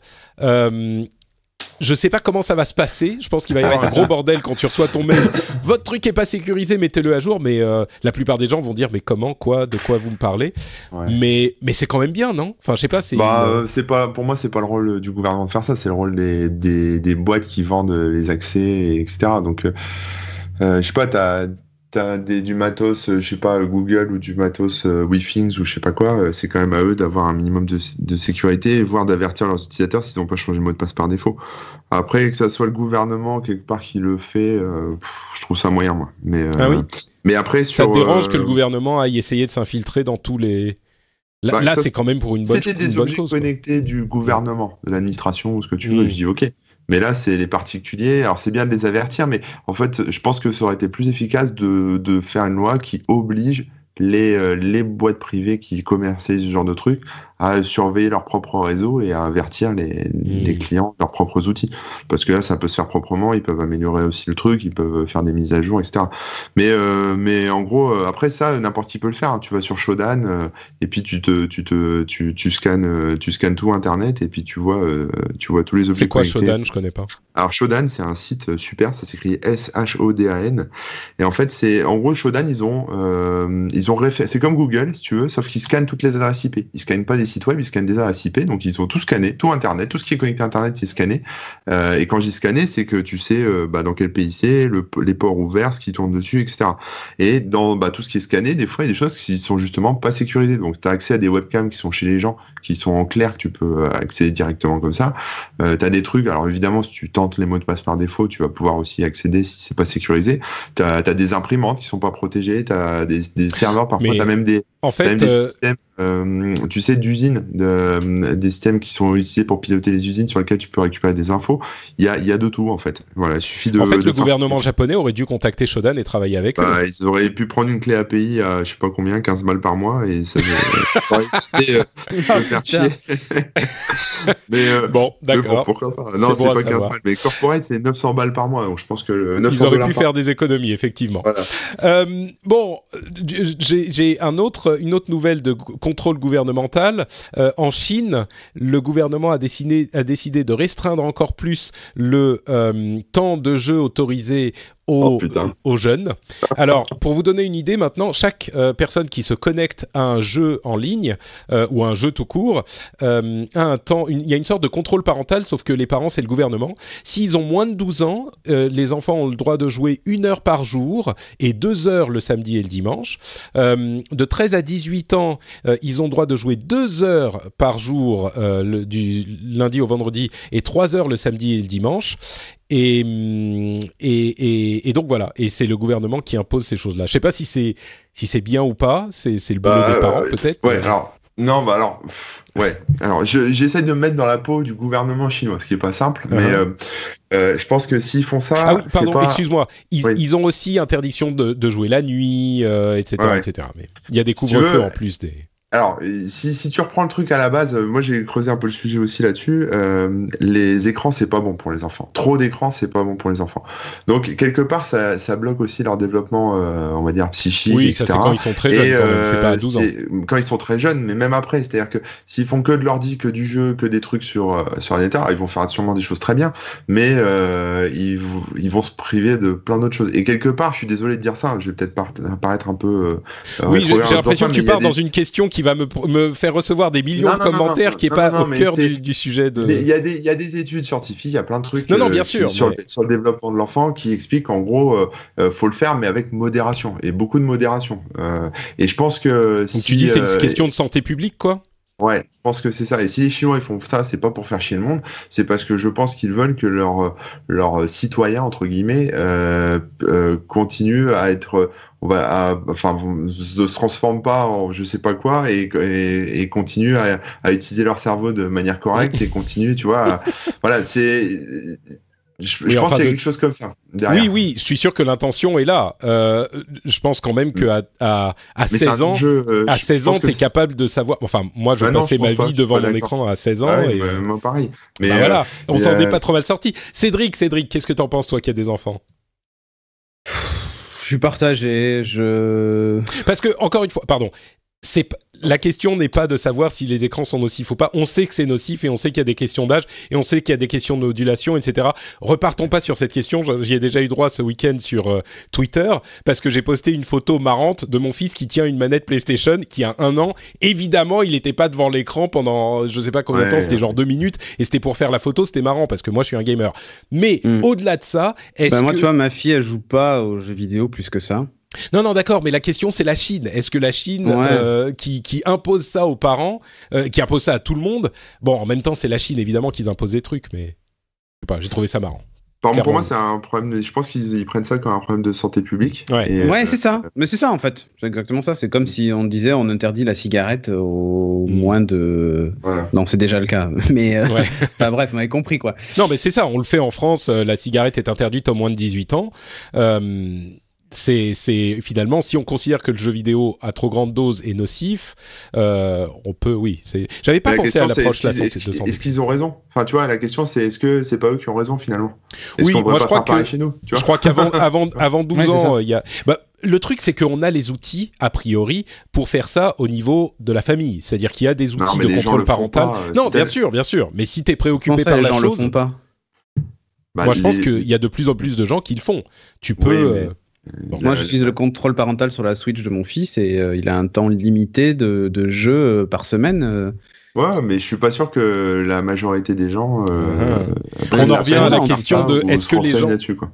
Je sais pas comment ça va se passer. Je pense qu'il va y avoir un gros bordel quand tu reçois ton mail. Votre truc est pas sécurisé, mettez-le à jour. Mais la plupart des gens vont dire mais comment, quoi, de quoi vous me parlez. Mais c'est quand même bien, non? Enfin, je sais pas. C'est pas pour moi, c'est pas le rôle du gouvernement de faire ça. C'est le rôle des boîtes qui vendent les accès, etc. Donc, je sais pas, t'as du matos, je sais pas, Google ou du matos WeThings ou je sais pas quoi, c'est quand même à eux d'avoir un minimum de sécurité, voire d'avertir leurs utilisateurs s'ils n'ont pas changé le mot de passe par défaut. Après, que ça soit le gouvernement quelque part qui le fait, je trouve ça moyen, moi. Mais, mais après, ça te dérange que le gouvernement aille essayer de s'infiltrer dans tous les... Là, c'est quand même pour une bonne cause. C'était des objets connectés du gouvernement, de l'administration ou ce que tu veux, je dis ok. Mais là, c'est les particuliers. Alors, c'est bien de les avertir, mais en fait, je pense que ça aurait été plus efficace de faire une loi qui oblige les boîtes privées qui commercialisent ce genre de trucs à surveiller leur propre réseau et à avertir les clients de leurs propres outils. Parce que là, ça peut se faire proprement, ils peuvent améliorer aussi le truc, ils peuvent faire des mises à jour, etc. Mais en gros, après ça, n'importe qui peut le faire. Hein. Tu vas sur Shodan et puis tu scannes tout Internet et puis tu vois tous les objets. C'est quoi connectés. Shodan? Je connais pas. Alors Shodan, c'est un site super, ça s'écrit SHODAN. Et en fait, en gros, Shodan, ils ont c'est comme Google, si tu veux, sauf qu'ils scannent toutes les adresses IP. Ils scannent pas des sites web, ils scannent des adresses IP, donc ils ont tout scanné, tout Internet, tout ce qui est connecté à Internet, c'est scanné. Et quand je dis scanné, c'est que tu sais dans quel pays c'est, les ports ouverts, ce qui tourne dessus, etc. Et dans tout ce qui est scanné, des fois, il y a des choses qui sont justement pas sécurisées. Donc, tu as accès à des webcams qui sont chez les gens, qui sont en clair, que tu peux accéder directement comme ça. Tu as des trucs, alors évidemment, si tu tentes les mots de passe par défaut, tu vas pouvoir aussi accéder si c'est pas sécurisé. Tu as des imprimantes qui sont pas protégées, tu as des serveurs, parfois tu as même des systèmes, tu sais, d'usines, des systèmes qui sont utilisés pour piloter les usines sur lesquels tu peux récupérer des infos. Il y a de tout, en fait. Voilà, il suffit de... En fait, le gouvernement japonais aurait dû contacter Shodan et travailler avec eux. Ils auraient pu prendre une clé API à, je sais pas combien, 15 balles par mois, et ça aurait évité de faire chier. Mais, bon, d'accord. Bon, pourquoi pas. Non, c'est pas 15 balles, mais corporate, c'est 900 balles par mois, donc je pense que 900 ils auraient pu faire des économies, effectivement. Voilà. Bon, j'ai une autre nouvelle de contrôle gouvernemental. En Chine, le gouvernement a décidé de restreindre encore plus le temps de jeu autorisé aux jeunes. Alors, pour vous donner une idée, maintenant, chaque personne qui se connecte à un jeu en ligne ou à un jeu tout court a un temps. Il y a une sorte de contrôle parental, sauf que les parents, c'est le gouvernement. S'ils ont moins de 12 ans, les enfants ont le droit de jouer 1 heure par jour et 2 heures le samedi et le dimanche. De 13 à 18 ans, ils ont le droit de jouer 2 heures par jour du lundi au vendredi et 3 heures le samedi et le dimanche. Et donc voilà, et c'est le gouvernement qui impose ces choses-là. Je sais pas si c'est bien ou pas, c'est le boulot des parents peut-être. Ouais, alors j'essaie de me mettre dans la peau du gouvernement chinois, ce qui est pas simple, mais je pense que s'ils font ça, ah oui, pardon, excuse-moi, ils ont aussi interdiction de jouer la nuit, etc., etc. Mais il y a des couvre-feux en plus des. Alors, si tu reprends le truc à la base, moi j'ai creusé un peu le sujet aussi là-dessus. Les écrans, c'est pas bon pour les enfants. Trop d'écrans, c'est pas bon pour les enfants. Donc quelque part, ça bloque aussi leur développement, on va dire psychique. Oui, etc. Ça c'est quand ils sont très jeunes, quand même. C'est pas à 12 ans. Quand ils sont très jeunes, mais même après, c'est-à-dire que s'ils font que de l'ordi, que du jeu, que des trucs sur Internet, ils vont faire sûrement des choses très bien, mais ils vont se priver de plein d'autres choses. Et quelque part, je suis désolé de dire ça, je vais peut-être paraître un peu. Oui, j'ai l'impression que tu pars dans une question qui va me faire recevoir des millions de commentaires qui n'est pas au cœur du sujet de... Il y a des études scientifiques, il y a plein de trucs bien sûr, sur le développement de l'enfant qui expliquent qu'en gros, faut le faire, mais avec modération, et beaucoup de modération. Et je pense que... Donc tu dis c'est une question de santé publique, quoi ? Ouais, je pense que c'est ça. Et si les Chinois ils font ça, c'est pas pour faire chier le monde, c'est parce que je pense qu'ils veulent que leurs citoyens entre guillemets continuent à être, ne se transforment pas en je sais pas quoi et continuent à utiliser leur cerveau de manière correcte et continuent, tu vois. Voilà, c'est. Je pense qu'il y a quelque chose comme ça derrière. Oui, je suis sûr que l'intention est là. Je pense quand même que à 16 ans, à 16 ans, t'es capable de savoir. Enfin, moi, je passais ma vie devant mon écran à 16 ans. Ah oui, moi, pareil. Mais voilà, on s'en est pas trop mal sorti. Cédric, qu'est-ce que t'en penses, toi, qui as des enfants ? Je suis partagé. Parce que encore une fois, pardon. La question n'est pas de savoir si les écrans sont nocifs ou pas. On sait que c'est nocif et on sait qu'il y a des questions d'âge et on sait qu'il y a des questions de modulation, etc. Repartons pas sur cette question. J'y ai déjà eu droit ce week-end sur Twitter parce que j'ai posté une photo marrante de mon fils qui tient une manette PlayStation qui a 1 an. Évidemment, il n'était pas devant l'écran pendant je sais pas combien de temps, c'était genre 2 minutes et c'était pour faire la photo. C'était marrant parce que moi je suis un gamer. Mais au-delà de ça, moi, tu vois, ma fille elle joue pas aux jeux vidéo plus que ça. Non, d'accord, mais la question c'est la Chine. Est-ce que la Chine qui impose ça aux parents, qui impose ça à tout le monde, bon, en même temps c'est la Chine évidemment qu'ils imposent des trucs, mais je sais pas, j'ai trouvé ça marrant. Pour moi, c'est un problème. Je pense qu'ils prennent ça comme un problème de santé publique. Ouais, c'est ça. Mais c'est ça en fait. C'est exactement ça. C'est comme si on disait on interdit la cigarette au moins de. Voilà. Non, c'est déjà le cas. Mais enfin, bref, vous m'avez compris quoi. Non, mais c'est ça. On le fait en France. La cigarette est interdite aux moins de 18 ans. C'est finalement, si on considère que le jeu vidéo à trop grande dose est nocif, on peut, j'avais pas pensé à l'approche de santé. Est-ce qu'ils ont raison ? Enfin, tu vois, la question c'est est-ce que c'est pas eux qui ont raison finalement ? Moi je crois que chez nous, tu vois, je crois qu'avant 12 ans, il y a. Le truc, c'est qu'on a les outils, a priori, pour faire ça au niveau de la famille. C'est-à-dire qu'il y a des outils de contrôle parental. Non, bien sûr. Mais si t'es préoccupé par la chose, le font pas. Moi, je pense qu'il y a de plus en plus de gens qui le font. Tu peux. Moi, j'utilise le contrôle parental sur la Switch de mon fils et il a un temps limité de jeu par semaine. Ouais, mais je suis pas sûr que la majorité des gens. On en revient à la question de est-ce que les gens. Là-dessus, quoi.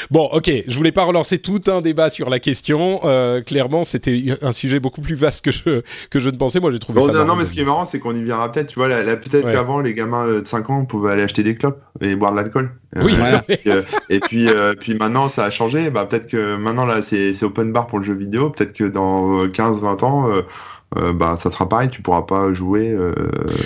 Bon, ok, je voulais pas relancer tout un débat sur la question. Clairement, c'était un sujet beaucoup plus vaste que je ne pensais. Moi, j'ai trouvé ça marrant. Non, mais ce qui est marrant, c'est qu'on y viendra peut-être. Tu vois, peut-être qu'avant, les gamins de 5 ans pouvaient aller acheter des clopes et boire de l'alcool. Oui. Et puis maintenant, ça a changé. Peut-être que maintenant, là, c'est open bar pour le jeu vidéo. Peut-être que dans 15-20 ans... ça sera pareil, tu pourras pas jouer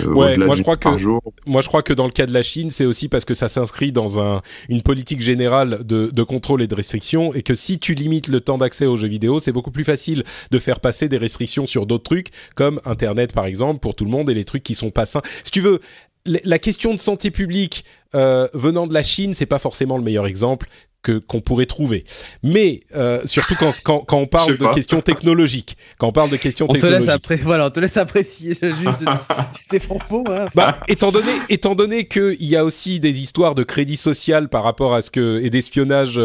moi je crois que dans le cas de la Chine, c'est aussi parce que ça s'inscrit dans une politique générale de contrôle et de restriction, et que si tu limites le temps d'accès aux jeux vidéo, c'est beaucoup plus facile de faire passer des restrictions sur d'autres trucs, comme Internet par exemple, pour tout le monde, et les trucs qui sont pas sains. Si tu veux, la question de santé publique venant de la Chine, c'est pas forcément le meilleur exemple qu'on pourrait trouver, mais surtout quand on parle de questions technologiques, on te laisse apprécier juste tes propos. Hein. Étant donné qu'il y a aussi des histoires de crédit social par rapport à et d'espionnage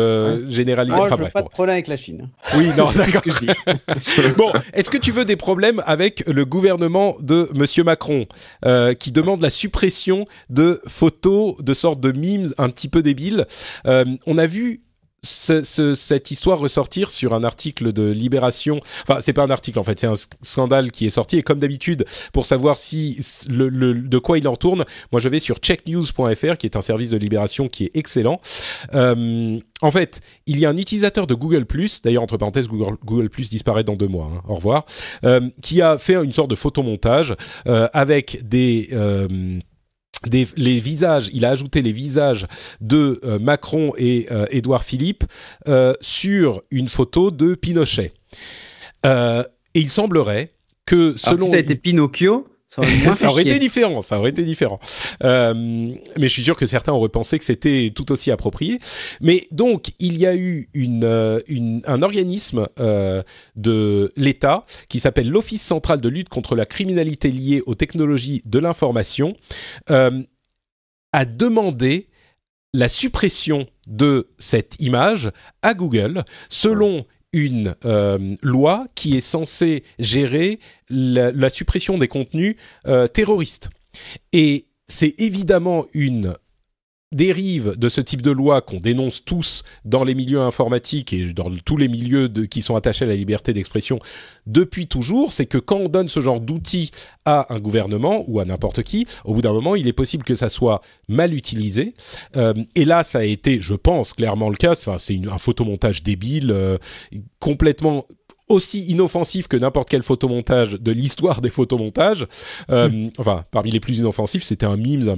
généralisé. Moi, je n'ai pas de problème avec la Chine. Oui, non, d'accord. Bon, est-ce que tu veux des problèmes avec le gouvernement de Monsieur Macron qui demande la suppression de photos de sortes de memes un petit peu débiles. On a vu cette histoire ressortir sur un article de Libération. Enfin, c'est pas un article en fait, c'est un scandale qui est sorti. Et comme d'habitude, pour savoir si de quoi il en tourne, moi je vais sur checknews.fr, qui est un service de Libération qui est excellent. En fait, il y a un utilisateur de Google+, d'ailleurs entre parenthèses, Google+ disparaît dans 2 mois, hein, au revoir, qui a fait une sorte de photomontage avec les visages, il a ajouté les visages de Macron et Édouard Philippe sur une photo de Pinochet. Et il semblerait que selon... Alors, si ça a été Pinocchio, ça aurait été différent. Mais je suis sûr que certains auraient pensé que c'était tout aussi approprié. Mais donc, il y a eu un organisme de l'État qui s'appelle l'Office central de lutte contre la criminalité liée aux technologies de l'information, a demandé la suppression de cette image à Google selon une loi qui est censée gérer la suppression des contenus terroristes. Et c'est évidemment une dérive de ce type de loi qu'on dénonce tous dans les milieux informatiques et dans tous les milieux qui sont attachés à la liberté d'expression depuis toujours, c'est que quand on donne ce genre d'outils à un gouvernement ou à n'importe qui, au bout d'un moment, il est possible que ça soit mal utilisé. Et là, ça a été, je pense, clairement le cas. Enfin, c'est un photomontage débile, complètement aussi inoffensif que n'importe quel photomontage de l'histoire des photomontages. Enfin, parmi les plus inoffensifs, c'était un mime un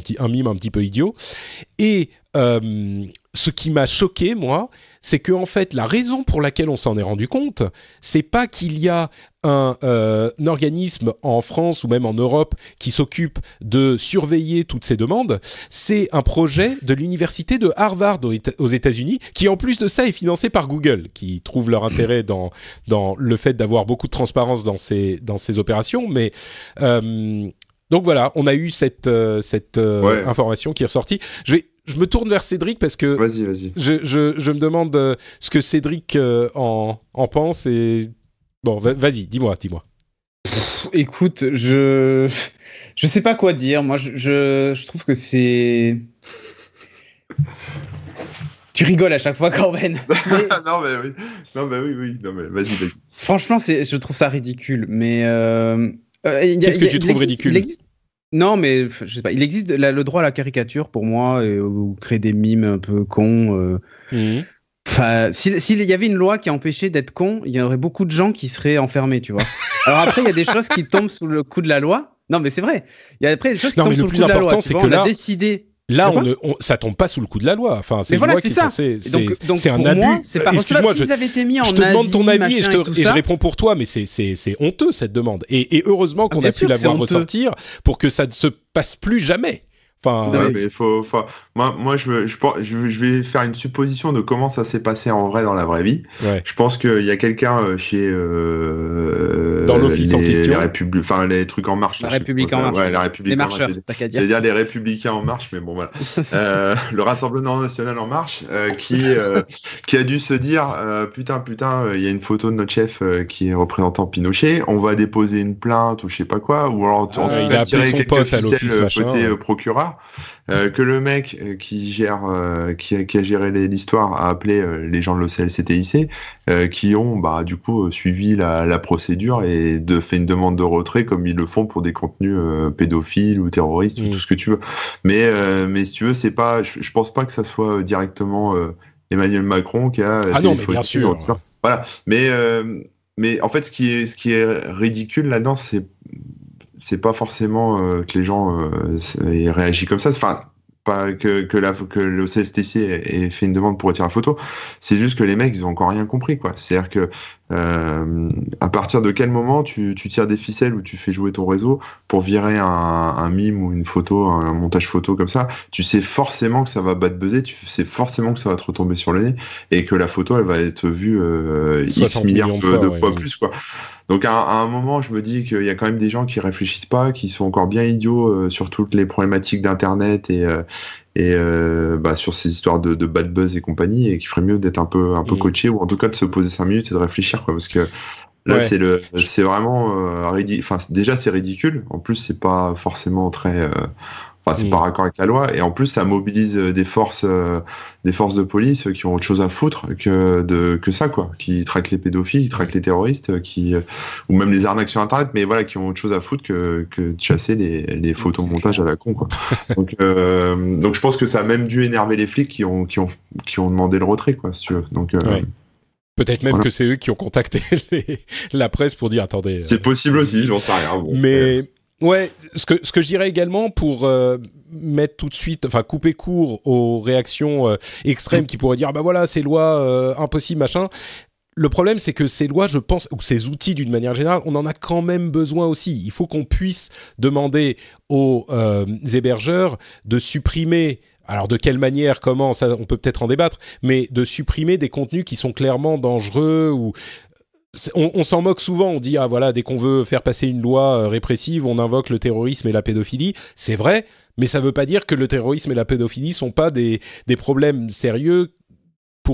petit peu idiot. Et ce qui m'a choqué, moi, c'est que en fait, la raison pour laquelle on s'en est rendu compte, c'est pas qu'il y a un organisme en France ou même en Europe qui s'occupe de surveiller toutes ces demandes, c'est un projet de l'université de Harvard aux États-Unis, qui en plus de ça est financé par Google, qui trouve leur intérêt dans le fait d'avoir beaucoup de transparence dans ces opérations, mais donc voilà, on a eu cette information qui est ressortie. Je me tourne vers Cédric parce que Vas-y. Je me demande ce que Cédric en pense et bon, vas-y, dis-moi. Écoute, je sais pas quoi dire. Moi, je trouve que c'est. Tu rigoles à chaque fois, Corben. Non mais oui. Non mais vas-y. Franchement, je trouve ça ridicule. Mais qu'est-ce que tu trouves ridicule? Non, mais je sais pas. Il existe le droit à la caricature pour moi, ou créer des mimes un peu cons. Enfin, s'il y avait une loi qui empêchait d'être con, il y aurait beaucoup de gens qui seraient enfermés, tu vois. Alors après, il y a des choses qui tombent sous le coup de la loi. Non, mais c'est vrai. Il y a après des choses qui tombent sous le coup de la loi. Le plus important, c'est que là, on a décidé. Là, ça tombe pas sous le coup de la loi. Enfin, c'est une loi qui est censée. Donc c'est un abus. Moi, excuse-moi, je te demande ton avis et je réponds pour toi, mais c'est honteux cette demande. Et heureusement qu'on a pu la voir ressortir pour que ça ne se passe plus jamais. Enfin, mais moi je vais faire une supposition de comment ça s'est passé en vrai dans la vraie vie. Ouais. Je pense qu'il y a quelqu'un chez dans l'office en question, les trucs en marche. La République en marche. Ouais, la République les marcheurs, t'as qu'à dire. C'est-à-dire les Républicains en marche, mais bon voilà. Le Rassemblement national en marche, qui a dû se dire putain, il y a une photo de notre chef qui est représentant Pinochet, on va déposer une plainte ou je sais pas quoi, ou alors il a appelé son pote à l'office côté procureur. Que le mec qui a géré l'histoire a appelé les gens de l'OCLCTIC qui ont du coup suivi la procédure et fait une demande de retrait comme ils le font pour des contenus pédophiles ou terroristes ou tout ce que tu veux. Mais si tu veux, c'est pas, je pense pas que ça soit directement Emmanuel Macron qui a mais bien sûr. Voilà. Mais en fait, ce qui est ridicule là-dedans, c'est pas forcément que les gens aient réagi comme ça. Enfin, pas que le CSTC ait fait une demande pour retirer la photo. C'est juste que les mecs, ils ont encore rien compris, quoi. C'est-à-dire que à partir de quel moment tu tires des ficelles ou tu fais jouer ton réseau pour virer un mime ou une photo, un montage photo comme ça, tu sais forcément que ça va buzzer, tu sais forcément que ça va te retomber sur le nez et que la photo, elle va être vue X milliards de fois plus, quoi. Donc à un moment, je me dis qu'il y a quand même des gens qui réfléchissent pas, qui sont encore bien idiots sur toutes les problématiques d'internet et sur ces histoires de bad buzz et compagnie, et qu'il ferait mieux d'être un peu coaché, ou en tout cas de se poser 5 minutes et de réfléchir, quoi, parce que là c'est vraiment ridicule. Enfin, déjà c'est ridicule. En plus c'est pas forcément très c'est pas raccord avec la loi, et en plus ça mobilise des forces de police qui ont autre chose à foutre que ça, quoi, qui traquent les pédophiles, qui traquent les terroristes, ou même les arnaques sur internet, mais voilà, qui ont autre chose à foutre que de chasser les photomontages à la con, quoi. Donc je pense que ça a même dû énerver les flics qui ont demandé le retrait, quoi, si tu veux. Donc peut-être même que c'est eux qui ont contacté la presse pour dire attendez. C'est possible aussi, j'en sais rien. Bon, mais ouais, ce que je dirais également pour mettre tout de suite, couper court aux réactions extrêmes qui pourraient dire voilà, ces lois impossibles, machin. Le problème, c'est que ces lois, je pense, ou ces outils d'une manière générale, on en a quand même besoin aussi. Il faut qu'on puisse demander aux hébergeurs de supprimer. Alors de quelle manière, comment, ça, on peut peut-être en débattre, mais de supprimer des contenus qui sont clairement dangereux ou on s'en moque souvent, on dit voilà, dès qu'on veut faire passer une loi répressive, on invoque le terrorisme et la pédophilie. C'est vrai, mais ça veut pas dire que le terrorisme et la pédophilie sont pas des problèmes sérieux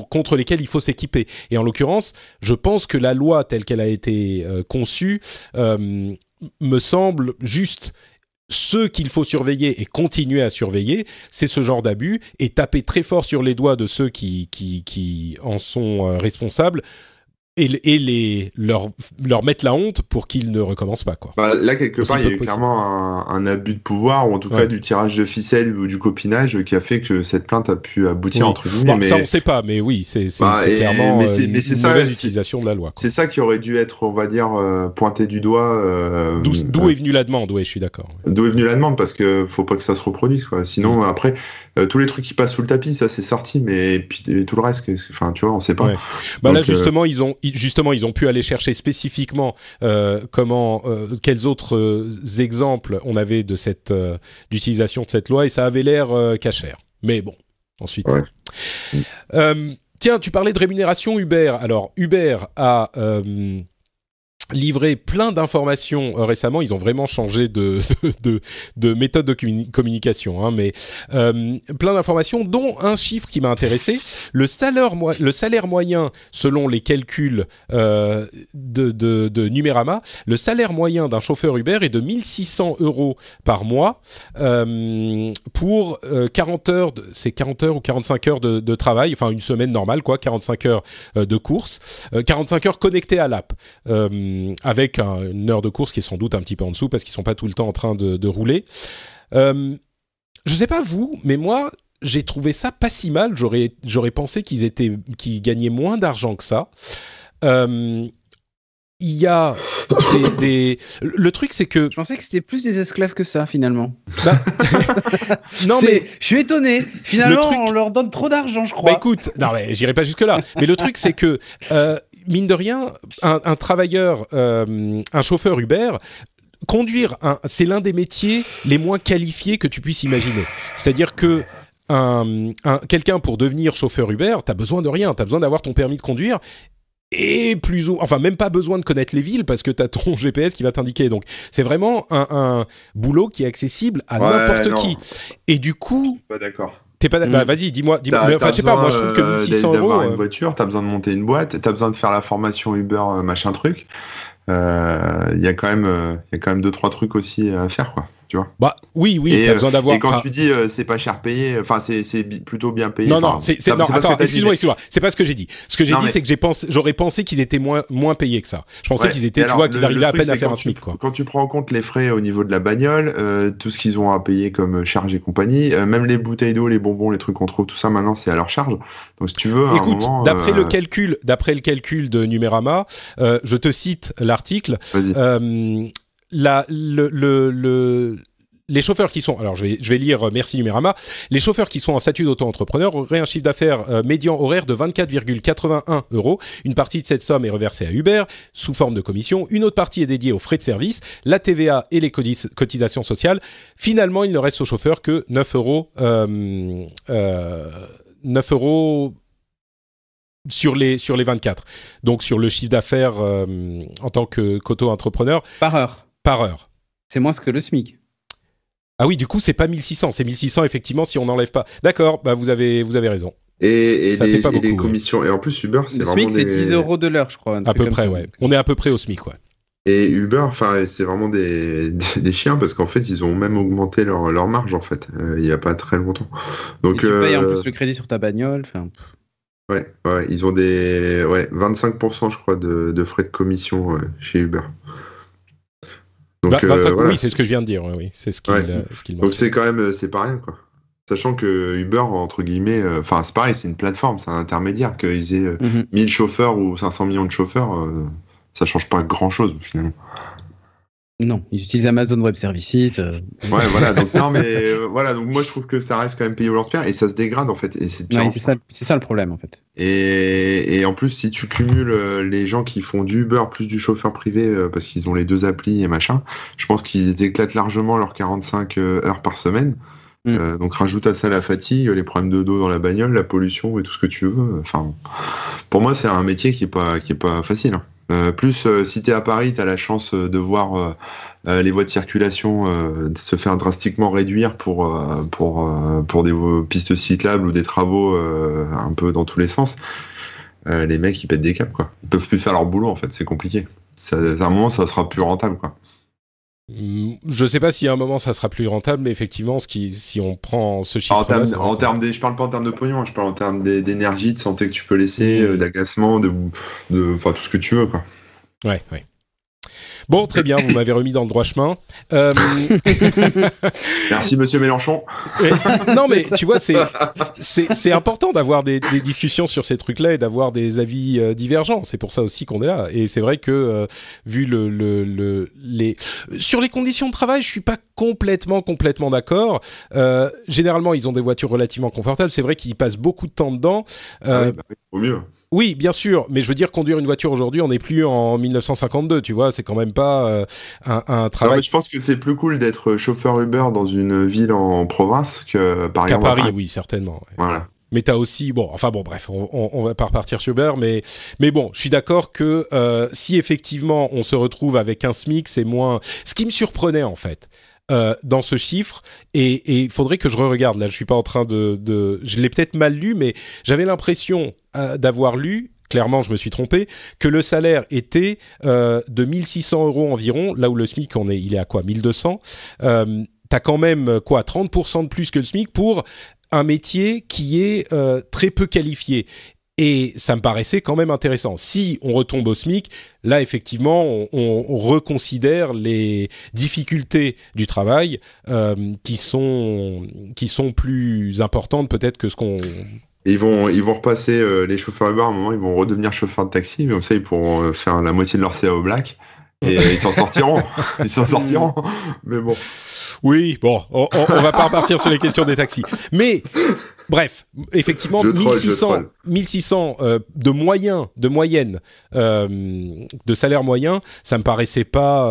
contre lesquels il faut s'équiper. Et en l'occurrence, je pense que la loi telle qu'elle a été conçue me semble juste. Ce qu'il faut surveiller et continuer à surveiller, c'est ce genre d'abus et taper très fort sur les doigts de ceux qui en sont responsables et leur mettre la honte pour qu'ils ne recommencent pas, quoi. Bah, là, quelque part, il y a eu clairement un abus de pouvoir, ou en tout cas du tirage de ficelle ou du copinage qui a fait que cette plainte a pu aboutir, entre guillemets. Mais... Ça, on ne sait pas, mais oui, c'est clairement une mauvaise utilisation de la loi, quoi. C'est ça qui aurait dû être, on va dire, pointé du doigt. D'où est venue la demande, ouais, je suis d'accord. Ouais. D'où est venue la demande, parce que faut pas que ça se reproduise, quoi. Sinon, après, tous les trucs qui passent sous le tapis, ça c'est sorti, mais puis tout le reste, enfin, tu vois, on sait pas. Ouais. Bah donc, là, justement, ils ont pu aller chercher spécifiquement quels autres exemples on avait de d'utilisation de cette loi, et ça avait l'air cachère. Mais bon, ensuite. Ouais. Tiens, tu parlais de rémunération Uber. Alors, Uber a livré plein d'informations récemment. Ils ont vraiment changé de méthode de communication, hein, mais plein d'informations, dont un chiffre qui m'a intéressé. Le salaire moyen, selon les calculs de Numérama, le salaire moyen d'un chauffeur Uber est de 1600 € par mois pour 40 heures, c'est 40 heures ou 45 heures de travail, enfin une semaine normale, quoi, 45 heures de course, 45 heures connectées à l'app. Avec une heure de course qui est sans doute un petit peu en dessous parce qu'ils sont pas tout le temps en train de rouler. Je sais pas vous, mais moi j'ai trouvé ça pas si mal. J'aurais pensé qu'ils gagnaient moins d'argent que ça. Il y a le truc, c'est que... Je pensais que c'était plus des esclaves que ça, finalement. Bah... non, mais... Je suis étonné. Finalement, on leur donne trop d'argent, je crois. Bah écoute, non, mais j'irai pas jusque-là. Mais le truc, c'est que... mine de rien, un travailleur, un chauffeur Uber, conduire, c'est l'un des métiers les moins qualifiés que tu puisses imaginer. C'est-à-dire que quelqu'un, pour devenir chauffeur Uber, t'as besoin de rien, t'as besoin d'avoir ton permis de conduire et enfin même pas besoin de connaître les villes parce que t'as ton GPS qui va t'indiquer. Donc c'est vraiment un boulot qui est accessible à n'importe qui. Et du coup... Je suis pas d'accord. T'es pas bah, vas-y, dis-moi. Enfin, je sais pas, moi je trouve que 1600 €. D'avoir une voiture, t'as besoin de monter une boîte, t'as besoin de faire la formation Uber, machin truc. Il y a quand même 2-3 trucs aussi à faire, quoi. Tu vois. Bah oui, t'as besoin d'avoir. Et quand tu dis c'est pas cher payé, enfin c'est plutôt bien payé. Non, attends, excuse-moi. C'est pas ce que j'ai dit. Ce que j'ai dit, c'est que j'aurais pensé qu'ils étaient moins payés que ça. Je pensais qu'ils étaient, tu vois, qu'ils arrivaient à peine à faire un SMIC, quoi. Quand tu prends en compte les frais au niveau de la bagnole, tout ce qu'ils ont à payer comme charge et compagnie, même les bouteilles d'eau, les bonbons, les trucs qu'on trouve, tout ça maintenant c'est à leur charge. Donc si tu veux. Écoute, d'après le calcul de Numérama, je te cite l'article. Vas-y. Les chauffeurs qui sont... Alors, je vais lire, merci Numérama. Les chauffeurs qui sont en statut d'auto-entrepreneur auraient un chiffre d'affaires médian horaire de 24,81 €. Une partie de cette somme est reversée à Uber sous forme de commission. Une autre partie est dédiée aux frais de service, la TVA et les cotisations sociales. Finalement, il ne reste aux chauffeurs que 9 € sur les 24. Donc, sur le chiffre d'affaires en tant qu'auto-entrepreneur. Par heure. C'est moins que le SMIC. Ah oui, du coup, c'est pas 1600, c'est 1600 effectivement si on n'enlève pas. D'accord, bah vous avez raison. Et ça fait pas beaucoup, les commissions. Ouais. Et en plus, Uber, c'est vraiment. Le SMIC, c'est 10 € de l'heure, je crois. À peu près, ouais. On est à peu près au SMIC, ouais. Et Uber, enfin, c'est vraiment des chiens parce qu'en fait, ils ont même augmenté leur marge, en fait, il y a pas très longtemps. Donc, et tu payes en plus le crédit sur ta bagnole. Ouais, ils ont 25%, je crois, de frais de commission chez Uber. Donc, 25, voilà. Oui, c'est ce que je viens de dire. Oui, c'est ce qu'il mentionne. Donc c'est quand même, c'est pas rien, quoi. Sachant que Uber, entre guillemets, enfin c'est pareil, c'est une plateforme, c'est un intermédiaire. Qu'ils aient 1000 chauffeurs ou 500 millions de chauffeurs, ça change pas grand-chose finalement. Non, ils utilisent Amazon Web Services. Ouais, voilà. Donc non, mais voilà. Donc moi, je trouve que ça reste quand même payé au lance-pierre et ça se dégrade en fait. Et c'est ça le problème en fait. Et en plus, si tu cumules les gens qui font du Uber plus du chauffeur privé parce qu'ils ont les deux applis et machin, je pense qu'ils éclatent largement leurs 45 heures par semaine. Donc rajoute à ça la fatigue, les problèmes de dos dans la bagnole, la pollution et tout ce que tu veux. Enfin, pour moi, c'est un métier qui est pas facile. Hein. Plus si t'es à Paris, t'as la chance de voir les voies de circulation se faire drastiquement réduire pour des pistes cyclables ou des travaux un peu dans tous les sens. Les mecs, ils pètent des câbles, quoi. Ils peuvent plus faire leur boulot, en fait. C'est compliqué. À un moment, ça sera plus rentable, quoi. Je sais pas si à un moment ça sera plus rentable, mais effectivement, si on prend ce chiffre-là, je parle pas en termes de pognon, je parle en termes d'énergie, de santé que tu peux laisser, d'agacement, de tout ce que tu veux, quoi. Ouais. Bon, très bien, vous m'avez remis dans le droit chemin. Merci, monsieur Mélenchon. Non, mais tu vois, c'est important d'avoir des discussions sur ces trucs-là et d'avoir des avis divergents. C'est pour ça aussi qu'on est là. Et c'est vrai que, vu sur les conditions de travail, je suis pas complètement d'accord. Généralement, ils ont des voitures relativement confortables. C'est vrai qu'ils passent beaucoup de temps dedans. Au mieux. Oui, bien sûr, mais je veux dire, conduire une voiture aujourd'hui, on n'est plus en 1952, tu vois, c'est quand même pas un travail... Non, mais je pense que c'est plus cool d'être chauffeur Uber dans une ville en province qu'à Paris, oui, certainement. Ouais. Voilà. Mais t'as aussi... bref, on va pas repartir sur Uber, mais bon, je suis d'accord que si effectivement on se retrouve avec un SMIC, c'est moins... Ce qui me surprenait, en fait, dans ce chiffre, et il faudrait que je re-regarde, là, je suis pas en train de... Je l'ai peut-être mal lu, mais j'avais l'impression d'avoir lu, clairement je me suis trompé, que le salaire était de 1 600 € environ, là où le SMIC, il est à quoi, 1 200 t'as quand même, 30% de plus que le SMIC pour un métier qui est très peu qualifié. Et ça me paraissait quand même intéressant. Si on retombe au SMIC, là, effectivement, on reconsidère les difficultés du travail qui sont plus importantes peut-être que ce qu'on... Ils vont repasser les chauffeurs Uber à un moment, ils vont redevenir chauffeurs de taxi, comme ça ils pourront faire la moitié de leur CA au black. Et ils s'en sortiront. Mais bon. Oui, bon, on va pas repartir sur les questions des taxis. Mais, bref, effectivement, 1600 de moyenne, de salaire moyen, ça me paraissait pas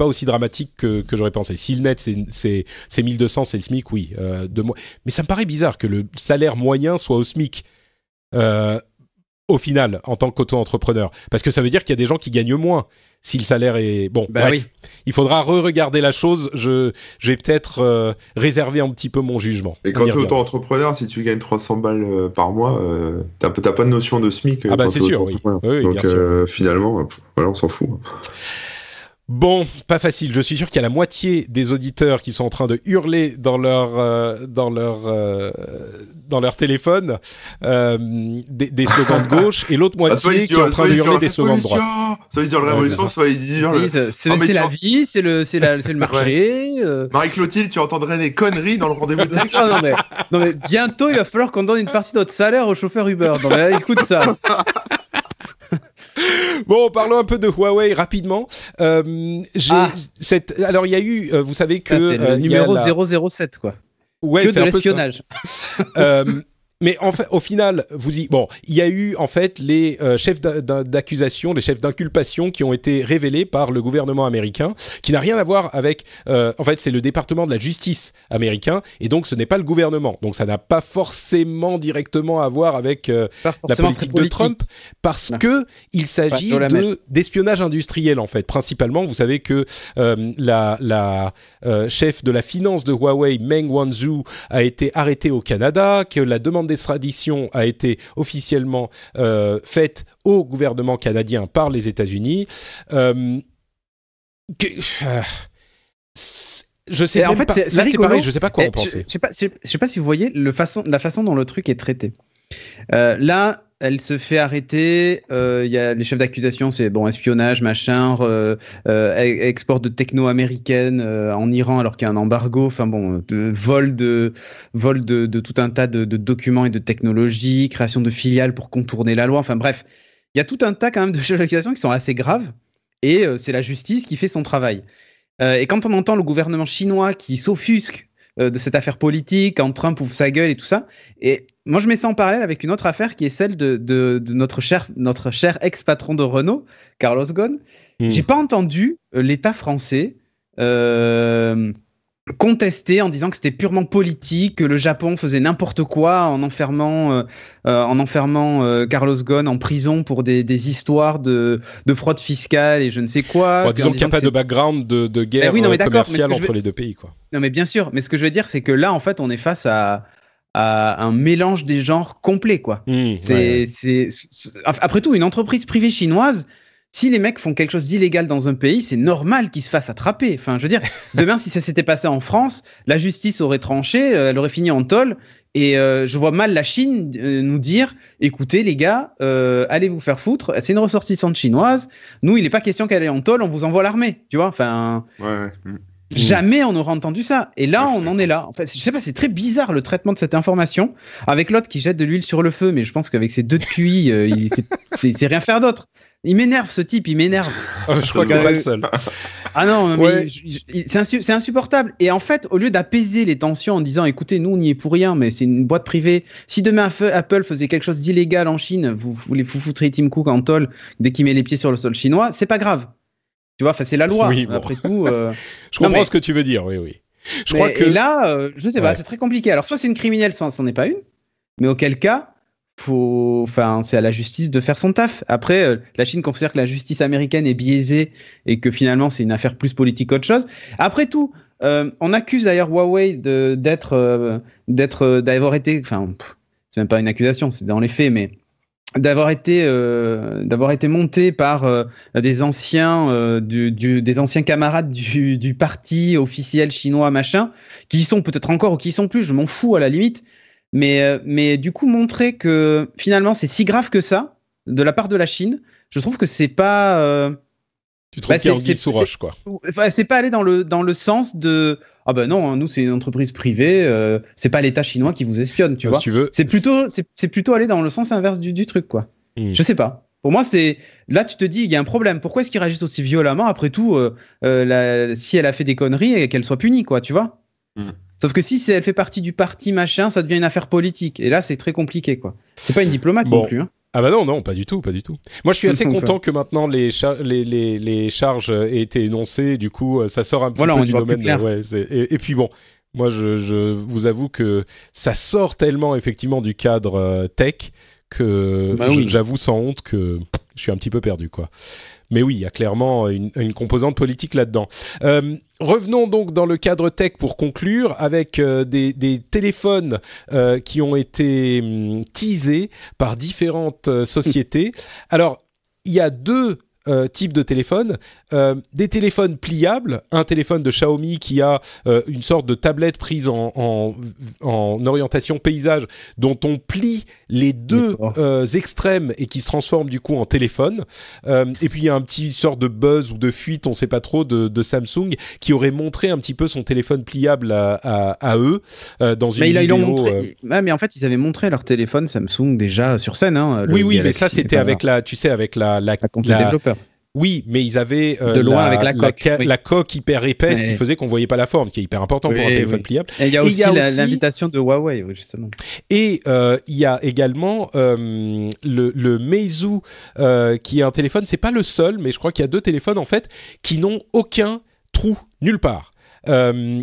aussi dramatique que j'aurais pensé. Si le net c'est 1200, c'est le SMIC, oui. Mais ça me paraît bizarre que le salaire moyen soit au SMIC. Au final, en tant qu'auto-entrepreneur. Parce que ça veut dire qu'il y a des gens qui gagnent moins si le salaire est... Bon, bref, oui. Il faudra re-regarder la chose. Je vais peut-être réserver un petit peu mon jugement. Et quand tu es auto-entrepreneur, si tu gagnes 300 balles par mois, t'as pas de notion de SMIC. Ah bah c'est sûr, oui. Donc finalement, voilà, on s'en fout. Bon, pas facile. Je suis sûr qu'il y a la moitié des auditeurs qui sont en train de hurler dans leur téléphone des slogans de gauche et l'autre moitié qui est en train de hurler des slogans de droite. Soit ils disent la révolution, soit ils disent c'est la vie, c'est le marché. Marie-Clotilde, tu entendrais des conneries dans le rendez-vous de texte. non mais bientôt il va falloir qu'on donne une partie de notre salaire aux chauffeurs Uber. Non mais écoute ça. Bon, parlons un peu de Huawei rapidement. Alors, il y a eu, vous savez que... c'est le numéro 007, quoi. Ouais, que de l'espionnage. Mais en fait, au final, il y a eu en fait les chefs d'accusation, les chefs d'inculpation qui ont été révélés par le gouvernement américain, qui n'a rien à voir avec. En fait, c'est le département de la justice américain, et donc ce n'est pas le gouvernement. Donc ça n'a pas forcément directement à voir avec la politique de Trump, parce que il s'agit d'espionnage industriel en fait. Principalement, vous savez que la chef de la finance de Huawei, Meng Wanzhou, a été arrêtée au Canada, que la demande d'extradition a été officiellement faite au gouvernement canadien par les États-Unis. Je sais même pas. Là, c'est pareil, je sais pas quoi en penser. Je sais pas si vous voyez la façon dont le truc est traité. Là, elle se fait arrêter. Il y a les chefs d'accusation, c'est espionnage, machin, export de techno américaine en Iran alors qu'il y a un embargo. Enfin vol de tout un tas de documents et de technologies, création de filiales pour contourner la loi. Enfin bref, il y a tout un tas quand même de chefs d'accusation qui sont assez graves. Et c'est la justice qui fait son travail. Et quand on entend le gouvernement chinois qui s'offusque de cette affaire politique, quand Trump ouvre sa gueule et tout ça. Et moi, je mets ça en parallèle avec une autre affaire qui est celle de notre cher ex-patron de Renault, Carlos Ghosn. J'ai pas entendu l'État français contesté en disant que c'était purement politique, que le Japon faisait n'importe quoi en enfermant Carlos Ghosn en prison pour des histoires de fraude fiscale et je ne sais quoi. Disons qu'il n'y a pas de background de guerre commerciale entre les deux pays, quoi. Non, mais bien sûr. Mais ce que je veux dire, c'est que là, en fait, on est face à un mélange des genres complet, quoi. Après tout, une entreprise privée chinoise, si les mecs font quelque chose d'illégal dans un pays, c'est normal qu'ils se fassent attraper. Enfin, je veux dire, demain, si ça s'était passé en France, la justice aurait tranché, elle aurait fini en tôle. Et je vois mal la Chine nous dire, écoutez les gars, allez vous faire foutre. C'est une ressortissante chinoise. Nous, il n'est pas question qu'elle est en tôle, on vous envoie l'armée. Tu vois, enfin. Jamais on n'aura entendu ça. Et là, on en est là. En fait, je sais pas, c'est très bizarre le traitement de cette information. Avec l'autre qui jette de l'huile sur le feu, mais je pense qu'avec ses 2 de QI, il sait rien faire d'autre. Il m'énerve, ce type, il m'énerve. Je crois que t'es pas le seul. Ah non, mais c'est insupportable. Et en fait, au lieu d'apaiser les tensions en disant, écoutez, nous, on n'y est pour rien, mais c'est une boîte privée. Si demain Apple faisait quelque chose d'illégal en Chine, vous foutrez Tim Cook en tôle dès qu'il met les pieds sur le sol chinois, c'est pas grave. Tu vois, c'est la loi. Oui, bon. Après tout. Je comprends ce que tu veux dire, oui. Je crois que. Et là, je sais pas, c'est très compliqué. Alors, soit c'est une criminelle, soit c'en est pas une. Mais auquel cas, c'est à la justice de faire son taf. Après, la Chine considère que la justice américaine est biaisée et que finalement, c'est une affaire plus politique qu'autre chose. Après tout, on accuse d'ailleurs Huawei d'avoir été. Enfin, c'est même pas une accusation, c'est dans les faits, mais. D'avoir été monté par des anciens camarades du parti officiel chinois machin, qui y sont peut-être encore ou qui y sont plus, je m'en fous à la limite, mais du coup montrer que finalement c'est si grave que ça de la part de la Chine, je trouve que c'est pas tu trouves qu'il y a anguille sous roche, quoi. C'est pas aller dans le sens de ah ben non, nous c'est une entreprise privée, c'est pas l'État chinois qui vous espionne, tu vois. Si tu veux, c'est plutôt aller dans le sens inverse du truc, quoi. Je sais pas. Pour moi, c'est là tu te dis il y a un problème. Pourquoi est-ce qu'ils réagissent aussi violemment? Après tout, si elle a fait des conneries et qu'elle soit punie, quoi, tu vois. Sauf que si elle fait partie du parti machin, ça devient une affaire politique. Et là, c'est très compliqué, quoi. C'est pas une diplomate non plus. Hein. Ah bah non, pas du tout. Moi, je suis assez content que maintenant les charges aient été énoncées. Du coup, ça sort un petit peu du domaine. Et puis bon, moi, je vous avoue que ça sort tellement effectivement du cadre tech que j'avoue sans honte que je suis un petit peu perdu, quoi. Mais oui, il y a clairement une composante politique là-dedans. Revenons donc dans le cadre tech pour conclure avec des téléphones qui ont été teasés par différentes sociétés. Alors, il y a 2 types de téléphones. Des téléphones pliables, un téléphone de Xiaomi qui a une sorte de tablette prise en orientation paysage dont on plie les 2 extrêmes et qui se transforme du coup en téléphone. Et puis il y a un petit sort de buzz ou de fuite, on ne sait pas trop, de Samsung qui aurait montré un petit peu son téléphone pliable à eux dans une vidéo. Ils l'ont montré. Mais en fait, ils avaient montré leur téléphone Samsung déjà sur scène. Hein, oui, mais ça c'était avec la compte du développeur. Oui, mais ils avaient de loin avec la coque hyper épaisse qui faisait qu'on voyait pas la forme, qui est hyper important pour un téléphone pliable. Et il y a aussi l'invitation de Huawei, justement. Et il y a également le Meizu, qui est un téléphone. C'est pas le seul, mais je crois qu'il y a 2 téléphones en fait qui n'ont aucun trou nulle part.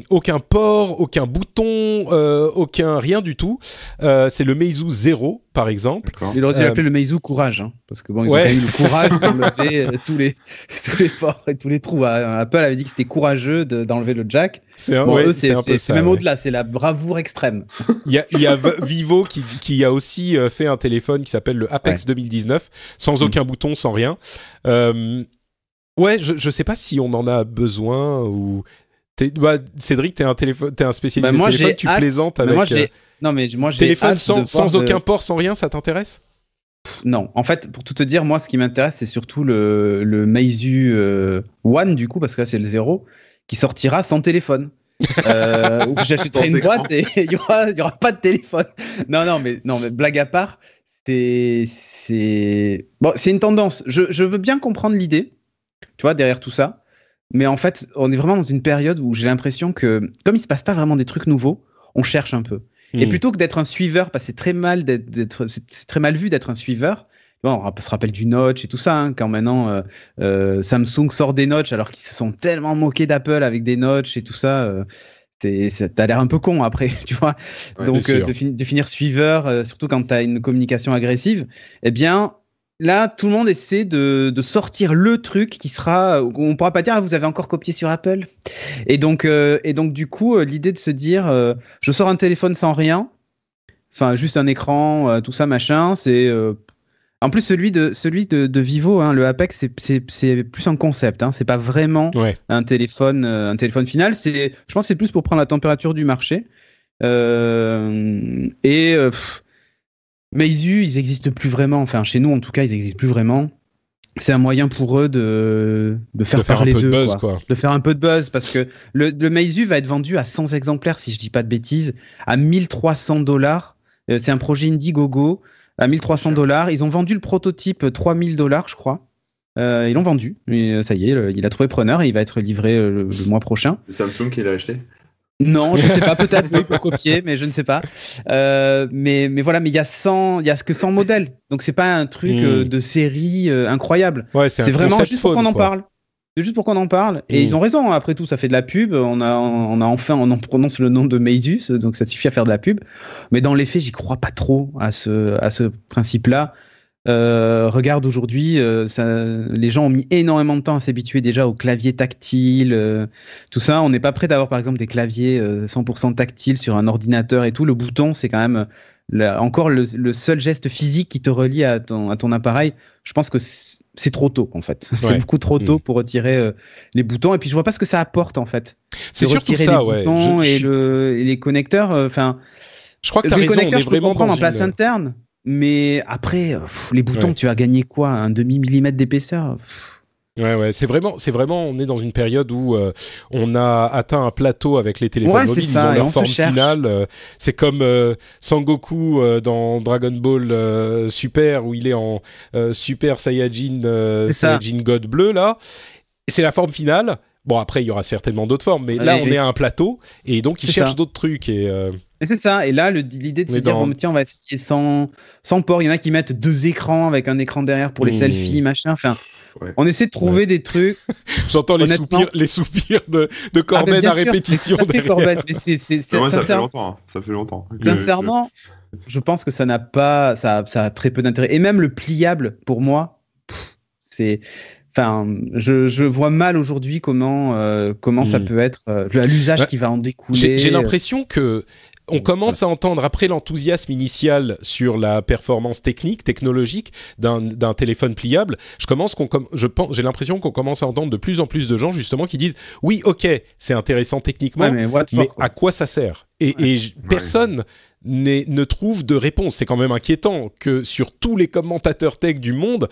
Aucun port, aucun bouton, aucun rien du tout. C'est le Meizu 0 par exemple. Il aurait dû l'appeler le Meizu Courage, hein, parce que bon, ils ont eu le courage d'enlever tous les ports et tous les trous. Apple avait dit que c'était courageux d'enlever le jack. C'est un peu ça. C'est même au-delà, c'est la bravoure extrême. Il y a Vivo qui a aussi fait un téléphone qui s'appelle le Apex 2019, sans aucun bouton, sans rien. Je sais pas si on en a besoin ou. Cédric, t'es un spécialiste des téléphones, tu plaisantes avec. Moi, j'ai téléphone sans aucun port, sans rien, ça t'intéresse? Non, en fait, pour tout te dire, moi, ce qui m'intéresse, c'est surtout le Meizu One, du coup, parce que là, c'est le 0, qui sortira sans téléphone. Où j'achèterai une boîte et il y aura pas de téléphone. Non, mais blague à part, c'est une tendance. Je veux bien comprendre l'idée, tu vois, derrière tout ça. Mais en fait, on est vraiment dans une période où j'ai l'impression que, comme il se passe pas vraiment des trucs nouveaux, on cherche un peu. Et plutôt que d'être un suiveur, parce que c'est très mal vu d'être un suiveur. Bon, on se rappelle du notch et tout ça, hein, quand maintenant Samsung sort des notch alors qu'ils se sont tellement moqués d'Apple avec des notch et tout ça. t'as l'air un peu con après, tu vois. Ouais, Donc, bien sûr. de finir suiveur, surtout quand t'as une communication agressive, eh bien, là, tout le monde essaie de sortir le truc qui sera. On pourra pas dire, ah, vous avez encore copié sur Apple. Et donc, du coup, l'idée de se dire, je sors un téléphone sans rien, enfin, juste un écran, tout ça, machin, c'est. En plus, celui de Vivo, hein, le Apex, c'est plus un concept. Hein, c'est pas vraiment Ouais. un téléphone final. Je pense que c'est plus pour prendre la température du marché. Meizu, ils n'existent plus vraiment. Enfin, chez nous, en tout cas, ils n'existent plus vraiment. C'est un moyen pour eux de faire parler un peu de d'eux, buzz, quoi. de faire un peu de buzz, parce que le Meizu va être vendu à 100 exemplaires, si je dis pas de bêtises, à $1 300. C'est un projet Indiegogo à $1 300. Ils ont vendu le prototype $3 000, je crois. Ils l'ont vendu. Et, ça y est, il a trouvé preneur et il va être livré le mois prochain. C'est Samsung qui l'a acheté? Non, je ne sais pas, peut-être oui, pour copier, mais je ne sais pas. Mais voilà, mais il y a que 100 modèles, donc c'est pas un truc de série incroyable. Ouais, c'est vraiment juste pour qu'on en parle. C'est juste pour qu'on en parle. Et ils ont raison, après tout, ça fait de la pub. On en prononce le nom de Meizu, donc ça suffit à faire de la pub. Mais dans les faits, j'y crois pas trop à ce principe-là. Regarde aujourd'hui, les gens ont mis énormément de temps à s'habituer déjà au clavier tactile, tout ça. On n'est pas prêt d'avoir par exemple des claviers 100% tactiles sur un ordinateur et tout. Le bouton, c'est quand même encore le seul geste physique qui te relie à ton appareil. Je pense que c'est trop tôt en fait. C'est beaucoup trop tôt pour retirer les boutons. Et puis je vois pas ce que ça apporte en fait. C'est surtout ça, ouais. Boutons et les connecteurs. Enfin, je crois que tu as raison. On est vraiment en place interne. Mais après, les boutons, tu as gagné quoi? Un demi-millimètre d'épaisseur? Ouais, c'est vraiment, on est dans une période où on a atteint un plateau avec les téléphones mobiles. Ils ont leur forme finale. C'est comme Sangoku dans Dragon Ball Super, où il est en Super Saiyajin, Saiyajin God bleu, là. C'est la forme finale. Bon, après, il y aura certainement d'autres formes, mais là, on est à un plateau, et donc ils cherchent d'autres trucs. Et c'est ça, et là, l'idée de se dire, bon, tiens, on va essayer sans port. Il y en a qui mettent 2 écrans avec un écran derrière pour les selfies, machin. Enfin, on essaie de trouver des trucs. J'entends les soupirs de Corben à répétition derrière. Corben, mais ça fait longtemps. Ça fait longtemps. Sincèrement, je pense que ça a très peu d'intérêt. Et même le pliable, pour moi, c'est... Enfin, je vois mal aujourd'hui comment ça peut être l'usage qui va en découler. J'ai l'impression que on commence à entendre, après l'enthousiasme initial sur la performance technologique d'un téléphone pliable, j'ai l'impression qu'on commence à entendre de plus en plus de gens justement qui disent oui, ok, c'est intéressant techniquement, mais à quoi ça sert? Et personne ne trouve de réponse. C'est quand même inquiétant que sur tous les commentateurs tech du monde,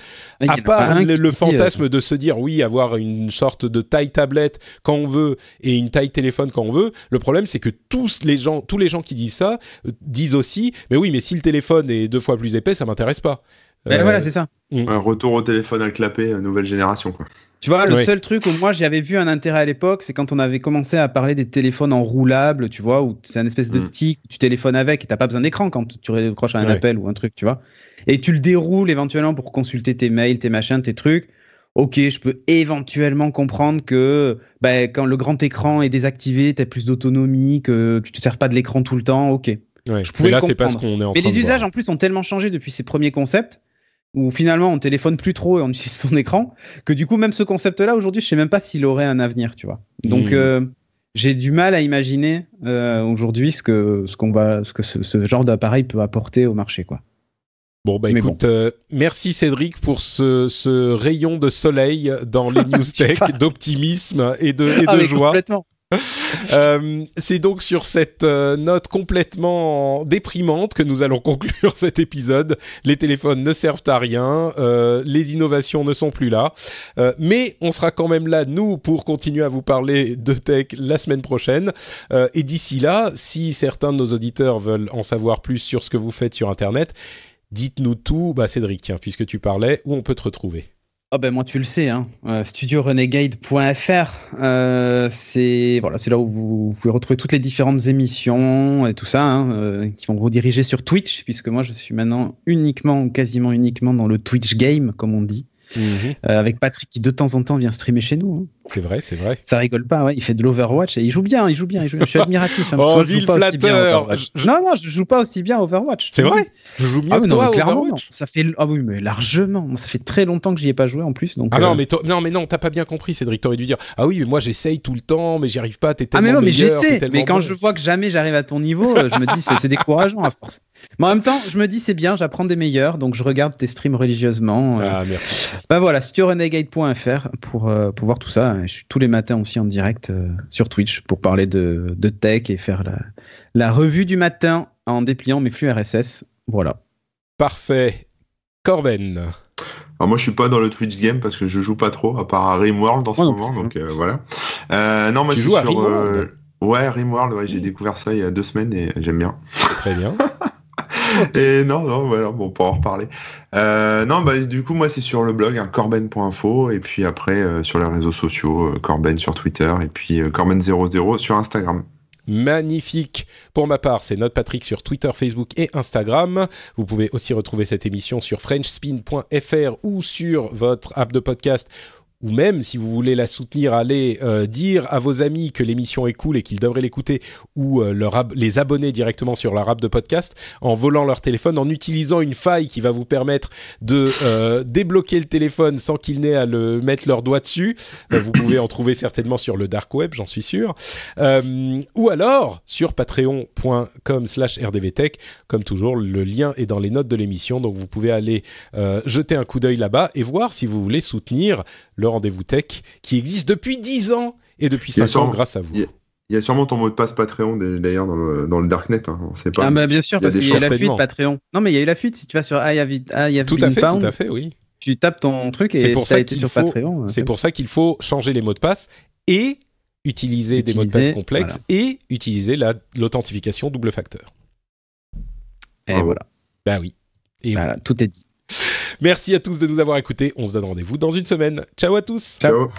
à part le fantasme de se dire oui, avoir une sorte de taille tablette quand on veut et une taille téléphone quand on veut, le problème c'est que tous les gens qui disent ça disent aussi mais oui, mais si le téléphone est 2 fois plus épais, ça m'intéresse pas. Voilà, c'est ça. Un retour au téléphone à clapet, nouvelle génération, quoi. Tu vois, le seul truc où moi j'avais vu un intérêt à l'époque, c'est quand on avait commencé à parler des téléphones enroulables, tu vois, où c'est un espèce de stick, tu téléphones avec et t'as pas besoin d'écran quand tu raccroches à un appel ou un truc, tu vois. Et tu le déroules éventuellement pour consulter tes mails, tes machins, tes trucs. Ok, je peux éventuellement comprendre que quand le grand écran est désactivé, t'as plus d'autonomie, que tu te sers pas de l'écran tout le temps, ok. Ouais. Mais là, c'est pas ce qu'on est en train de voir. Mais les usages en plus ont tellement changé depuis ces premiers concepts, où finalement on téléphone plus trop et on utilise son écran, que du coup même ce concept-là aujourd'hui, je sais même pas s'il aurait un avenir, tu vois. Donc j'ai du mal à imaginer aujourd'hui ce que ce genre d'appareil peut apporter au marché, quoi. Bon, écoute, merci Cédric pour ce rayon de soleil dans les news tech, d'optimisme et de joie. Complètement. C'est donc sur cette note complètement déprimante que nous allons conclure cet épisode. Les téléphones ne servent à rien, les innovations ne sont plus là, mais on sera quand même là, nous, pour continuer à vous parler de tech la semaine prochaine. Et d'ici là, si certains de nos auditeurs veulent en savoir plus sur ce que vous faites sur Internet, dites-nous tout. Cédric, tiens, puisque tu parlais, où on peut te retrouver? Moi tu le sais, hein, studiorenegade.fr, c'est là où vous pouvez retrouver toutes les différentes émissions et tout ça, qui vont vous diriger sur Twitch, puisque moi je suis maintenant quasiment uniquement dans le Twitch game, comme on dit. avec Patrick qui de temps en temps vient streamer chez nous. Hein. C'est vrai. Ça rigole pas, ouais. Il fait de l'Overwatch et il joue bien. Je suis admiratif. Hein, oh, vil flatteur. Non, je joue pas aussi bien à Overwatch. C'est vrai. Je joue mieux que toi à Overwatch. Non. Ça fait mais largement. Ça fait très longtemps que j'y ai pas joué en plus. Donc, non, mais non, t'as pas bien compris, Cédric. T'aurais dû dire ah oui, mais moi j'essaye tout le temps, mais j'y arrive pas. T'es tellement mais meilleur. J'essaie. Mais quand je vois que jamais j'arrive à ton niveau, je me dis c'est décourageant à force. Mais en même temps, je me dis c'est bien, j'apprends des meilleurs, donc je regarde tes streams religieusement. Ah merci. Bah voilà, studiorenegade.fr pour voir tout ça. Je suis tous les matins aussi en direct sur Twitch pour parler de tech et faire la revue du matin en dépliant mes flux RSS. Voilà. Parfait. Corben. Alors moi je suis pas dans le Twitch game parce que je joue pas trop à part à Rimworld en ce moment, donc voilà. Non, moi tu je joues suis à Rimworld. Ouais, Rimworld, j'ai découvert ça il y a 2 semaines et j'aime bien. Très bien. Et non, voilà, bon, on peut en reparler. Non, du coup, moi, c'est sur le blog, corben.info, et puis après, sur les réseaux sociaux, Corben sur Twitter, et puis Corben00 sur Instagram. Magnifique. Pour ma part, c'est NotePatrick sur Twitter, Facebook et Instagram. Vous pouvez aussi retrouver cette émission sur frenchspin.fr ou sur votre app de podcast. Ou même, si vous voulez la soutenir, allez dire à vos amis que l'émission est cool et qu'ils devraient l'écouter, ou les abonner directement sur leur app de podcast en volant leur téléphone, en utilisant une faille qui va vous permettre de débloquer le téléphone sans qu'ils n'aient à mettre leur doigt dessus. Vous pouvez en trouver certainement sur le dark web, j'en suis sûr. Ou alors sur patreon.com/rdvtech. Comme toujours, le lien est dans les notes de l'émission, donc vous pouvez aller jeter un coup d'œil là-bas et voir si vous voulez soutenir le Rendez-vous Tech, qui existe depuis 10 ans et depuis 5 ans grâce à vous. Il y a sûrement ton mot de passe Patreon d'ailleurs dans le Darknet. Hein, on sait pas. Ah bah bien sûr, parce qu'il y a eu la fuite Patreon. Non mais il y a eu la fuite, si tu vas sur tout à fait, oui. Tu tapes ton truc et ça a été sur Patreon. C'est pour ça qu'il faut changer les mots de passe et utiliser des mots de passe complexes et utiliser l'authentification double facteur. Et voilà. Bah oui. Et voilà, tout est dit. Merci à tous de nous avoir écoutés. On se donne rendez-vous dans une semaine. Ciao à tous. Ciao.